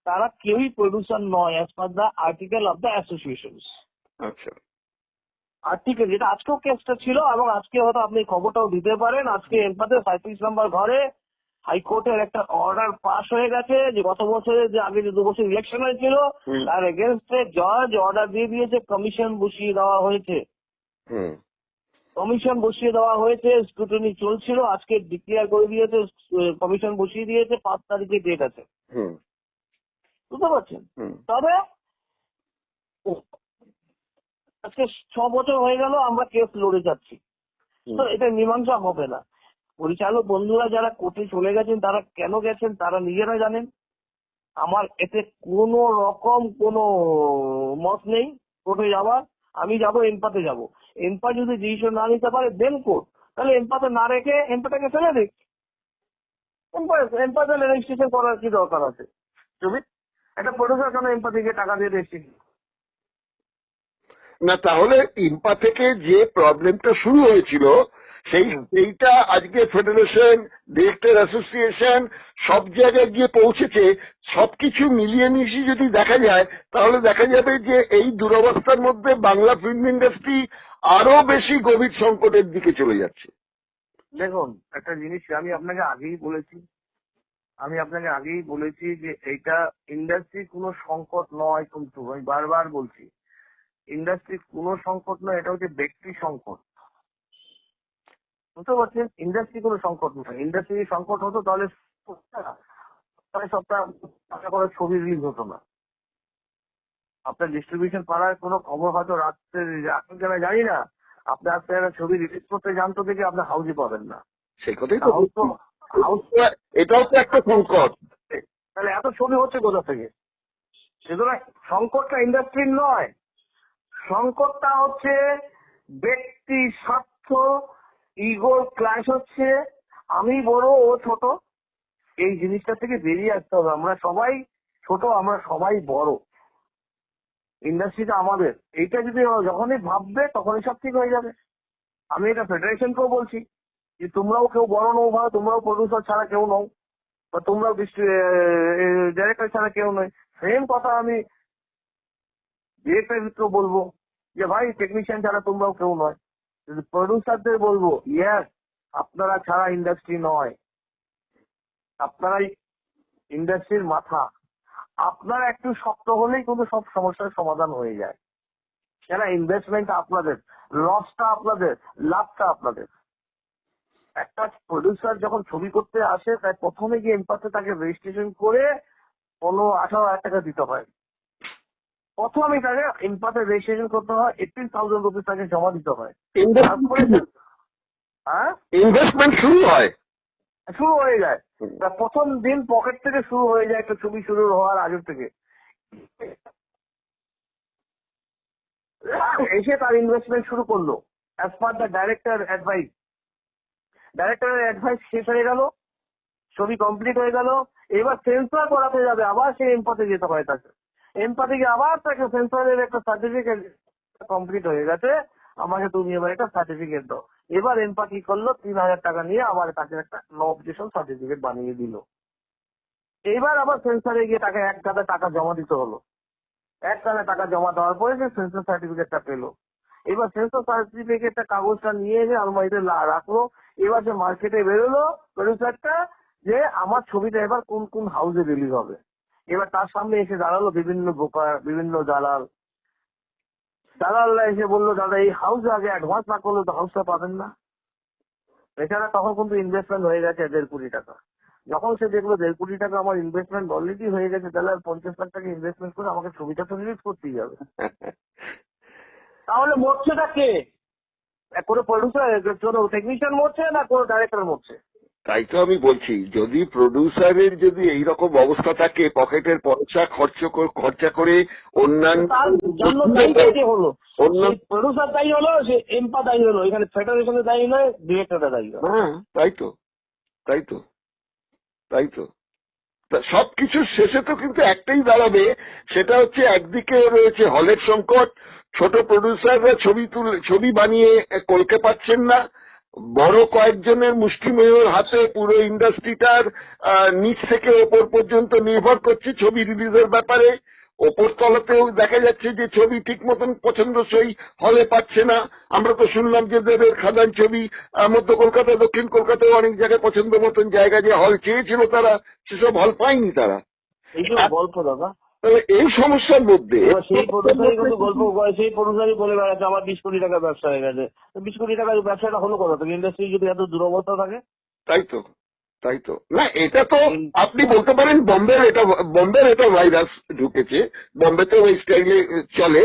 তারা কেউই প্রডিউসার নয় as per the article of the association. আচ্ছা, আর্টিকেল যেটা আজকেও কেসটা ছিল, এবং আজকে হয়তো আপনি খবরটাও দিতে পারেন। আজকে এরপরে 35 নম্বর ঘরে হাইকোর্টের একটা অর্ডার পাস হয়ে গেছে যে গত বছরে যে আগে যে 2 বছর ইলেকশন হয়েছিল তার এগেনস্টে জজ অর্ডার দিয়ে দিয়েছে, কমিশন বসিয়ে দেওয়া হয়েছে। কমিশন বসিয়ে দেওয়া হয়েছে, স্ক্রুটিনি চলছিল, আজকে ডিক্লেয়ার করে দিয়েছে, কমিশন বসিয়ে দিয়েছে, 5 তারিখে ডেট আছে। বুঝতে পারছেন? তবে আজকে 6 বছর হয়ে গেল আমরা কেস লড়ে যাচ্ছি, তো এটা মীমাংসা হবে না। পরিচালক বন্ধুরা যারা কোর্টে চলে গেছেন তারা কেন গেছেন তারা নিজেরা জানেন। আমার এতে কোনো রকম কোনো মত নেই কোর্টে যাওয়ার। আমি যাব এমপাতে যাব, এমপা যদি ডিসিশন না নিতে পারে দেন কোর্ট, তাহলে এমপাতে না রেখে এমপাটাকে ফেলে দিক। এমপা তাহলে রেজিস্ট্রেশন করার কি দরকার আছে? তুমি একটা প্রডিউসার কেন এমপাতিকে টাকা দিয়ে রেজিস্ট্রেশন? না, তাহলে ইম্পা থেকে যে প্রবলেমটা শুরু হয়েছিল সেইটা আজকে ফেডারেশন, ডিরেক্টর অ্যাসোসিয়েশন সব জায়গায় গিয়ে পৌঁছেছে। সবকিছু মিলিয়ে মিশিয়ে যদি দেখা যায় তাহলে দেখা যাবে যে এই দুরবস্থার মধ্যে বাংলা ফিল্ম ইন্ডাস্ট্রি আরো বেশি গভীর সংকটের দিকে চলে যাচ্ছে। দেখুন একটা জিনিস আমি আপনাকে আগেই বলেছি যে এইটা ইন্ডাস্ট্রি কোনো সংকট নয়, কিন্তু আমি বারবার বলছি ইন্ডাস্ট্রি কোনো সংকট নয়, এটা হচ্ছে ব্যক্তি সংকট। বুঝতে পারছেন? ইন্ডাস্ট্রি কোনো সংকট নয়। ইন্ডাস্ট্রি সংকট হতো তাহলে সপ্তাহ করে ছবি রিলিজ হতো না। আপনার ডিস্ট্রিবিউশন পাড়ার কোনো খবর হয়তো রাত্রে এখন কেন জানি না, আপনি আজকে একটা ছবি রিলিজ করতে জানতো থেকে আপনি হাউসে পাবেন না। সেই কথাই তো, এটাও তো একটা সংকট। তাহলে এত ছবি হচ্ছে কোথা থেকে? সুতরাং সংকটটা ইন্ডাস্ট্রির নয়, সংকটটা হচ্ছে ব্যক্তি স্বার্থ, ইগোর ক্লাশ হচ্ছে। আমি বড় ও ছোট, এই জিনিসটা থেকে বেরিয়ে আসতে হবে। আমরা সবাই ছোট, আমরা সবাই বড়, ইন্ডাস্ট্রিটা আমাদের। এইটা যদি যখনই ভাববে তখনই সব ঠিক হয়ে যাবে। আমি এটা ফেডারেশনকেও বলছি যে তোমরাও কেউ বড় নও ভাই, তোমরাও প্রডিউসার ছাড়া কেউ নও, বা তোমরাও ডাইরেক্টর ছাড়া কেউ নয়। সেম কথা আমি ডিরেক্টর বলবো যে ভাই টেকনিশিয়ান ছাড়া তোমরাও কেউ নয়। প্রডিউসারদের বলবো ইয়েস, আপনারা ছাড়া ইন্ডাস্ট্রি নয়, আপনারাই ইন্ডাস্ট্রির মাথা। আপনারা একটু শক্ত হলেই কিন্তু সব সমস্যার সমাধান হয়ে যায়। কেন? ইনভেস্টমেন্টটা আপনাদের, লসটা আপনাদের, লাভটা আপনাদের। একটা প্রডিউসার যখন ছবি করতে আসে তাই প্রথমে গিয়ে এমপাতে তাকে রেজিস্ট্রেশন করে 18,000 টাকা দিতে হয়। প্রথমে তাকে এমপাতে রেজিস্ট্রেশন করতে হয়, 18,000 রুপিস তাকে জমা দিতে হয়। ইনভেস্টমেন্ট শুরু হয়ে যায়। প্রথম দিন পকেট থেকে শুরু হয়ে যায়, একটা ছবি শুরু হওয়ার আগে থেকে এসে তার ইনভেস্টমেন্ট শুরু করলো as per the director advice. ডাইরেক্টরের অ্যাডভাইস শেষ হয়ে গেল, ছবি কমপ্লিট হয়ে গেল, এবার সেন্সর করাতে যাবে, আবার সে এমপাতে যেতে হয় তাকে। এমপা থেকে আবার তাকে সেন্সরের একটা সার্টিফিকেট কমপ্লিট হয়ে গেছে, আমাকে তুমি এবার একটা সার্টিফিকেট দাও। এবার এমপা কি করলো, 3,000 টাকা নিয়ে আবার তাকে একটা নো অবজেকশন সার্টিফিকেট বানিয়ে দিল। এবার আবার সেন্সরে গিয়ে তাকে এক গাদা টাকা জমা দিতে হলো। এক গাদা টাকা জমা দেওয়ার পরে সে সেন্সর সার্টিফিকেটটা পেলো। এবার সেন্সর সার্টিফিকেটটা কাগজটা নিয়ে এসে আলমারিতে রাখলো। এবার যে মার্কেটে বেরোলো প্রডিউসারটা যে আমার ছবিটা এবার কোন কোন হাউসে রিলিজ হবে। এবার তার সামনে এসে দাঁড়ালো বিভিন্ন ব্রোকার, বিভিন্ন দালালরা এসে বললো, দাদা এই হাউসে আগে অ্যাডভান্স না করলে তো হাউসটা পাবেন না। এছাড়া তখন কিন্তু ইনভেস্টমেন্ট হয়ে গেছে 1.5 কোটি টাকা। যখন সে দেখলো 1.5 কোটি টাকা আমার ইনভেস্টমেন্ট অলরেডি হয়ে গেছে, তাহলে আর 50 লাখ টাকা ইনভেস্টমেন্ট করে আমাকে ছবিটা তো রিলিজ করতেই যাবে। তাহলে মরছেটা কে? কোনো প্রডিউসার, কোনো টেকনিশিয়ান মরছে না কোনো ডাইরেক্টর মরছে? তাই তো আমি বলছি, যদি প্রডিউসারের যদি এইরকম অবস্থা থাকে, পকেটের পয়সা খরচা করে অন্যান্য তার জন্য দায়ী হলো প্রডিউসার, দায়ী হলো সে এমপা, দায়ী হলো এখানে ফেডারেশনের দায়ী নয়, ডিরেক্টরটা দায়ী হলো। হ্যাঁ, তাই তো সবকিছুর শেষে তো কিন্তু একটাই দাঁড়াবে, সেটা হচ্ছে একদিকে রয়েছে হলের সংকট, ছোট প্রডিউসাররা ছবি বানিয়ে কলকে পাচ্ছেন না, বড় কয়েকজনের মুষ্টিমেয়র হাতে পুরো ইন্ডাস্ট্রিটার নিচ থেকে ওপর পর্যন্ত নির্ভর করছে ছবি রিলিজের ব্যাপারে। ওপর তলাতেও দেখা যাচ্ছে যে ছবি ঠিক মতন পছন্দসই হলে পাচ্ছে না। আমরা তো শুনলাম যে দেবের খাদান ছবি মধ্য কলকাতা, দক্ষিণ কলকাতায় অনেক জায়গায় পছন্দ মতন জায়গা যে হল চেয়েছিল তারা, সেসব হল পায়নি তারা। গল্প দাদা, তাহলে এই সমস্যার মধ্যে সেই প্রডিউসারই কিন্তু গল্প, সেই প্রডিউসারই বলে বেড়াচ্ছে আমার 20 কোটি টাকার ব্যবসা হয়ে গেছে। 20 কোটি টাকার ব্যবসাটা হলো কোথা থেকে? ইন্ডাস্ট্রি যদি এত দুরবস্থা থাকে। তাই তো না, এটা তো আপনি বলতে পারেন বম্বের এটা ভাইরাস ঢুকেছে, বম্বেতেও এই স্টাইলে চলে।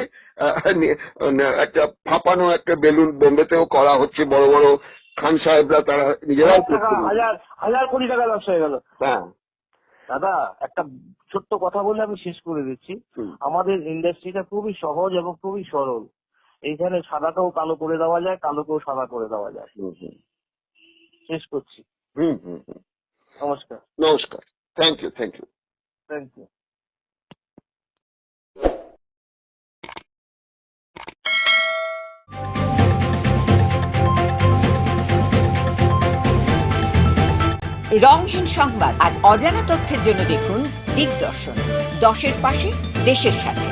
একটা ফাঁপানো একটা বেলুন বোম্বেতেও করা হচ্ছে, বড় বড় খান সাহেবরা তারা নিজেরাও হাজার কোটি টাকার ব্যবসা হয়ে গেল। হ্যাঁ দাদা, একটা ছোট্ট কথা বলে আমি শেষ করে দিচ্ছি। আমাদের ইন্ডাস্ট্রিটা খুবই সহজ এবং খুবই সরল। এইখানে সাদাকেও কালো করে দেওয়া যায়, কালোকেও সাদা করে দেওয়া যায়। শেষ করছি। নমস্কার। Thank you. রংহীন সংবাদ আর অজানা তথ্যের জন্য দেখুন দিগদর্শন, 10-এর পাশে, দেশের সাথে।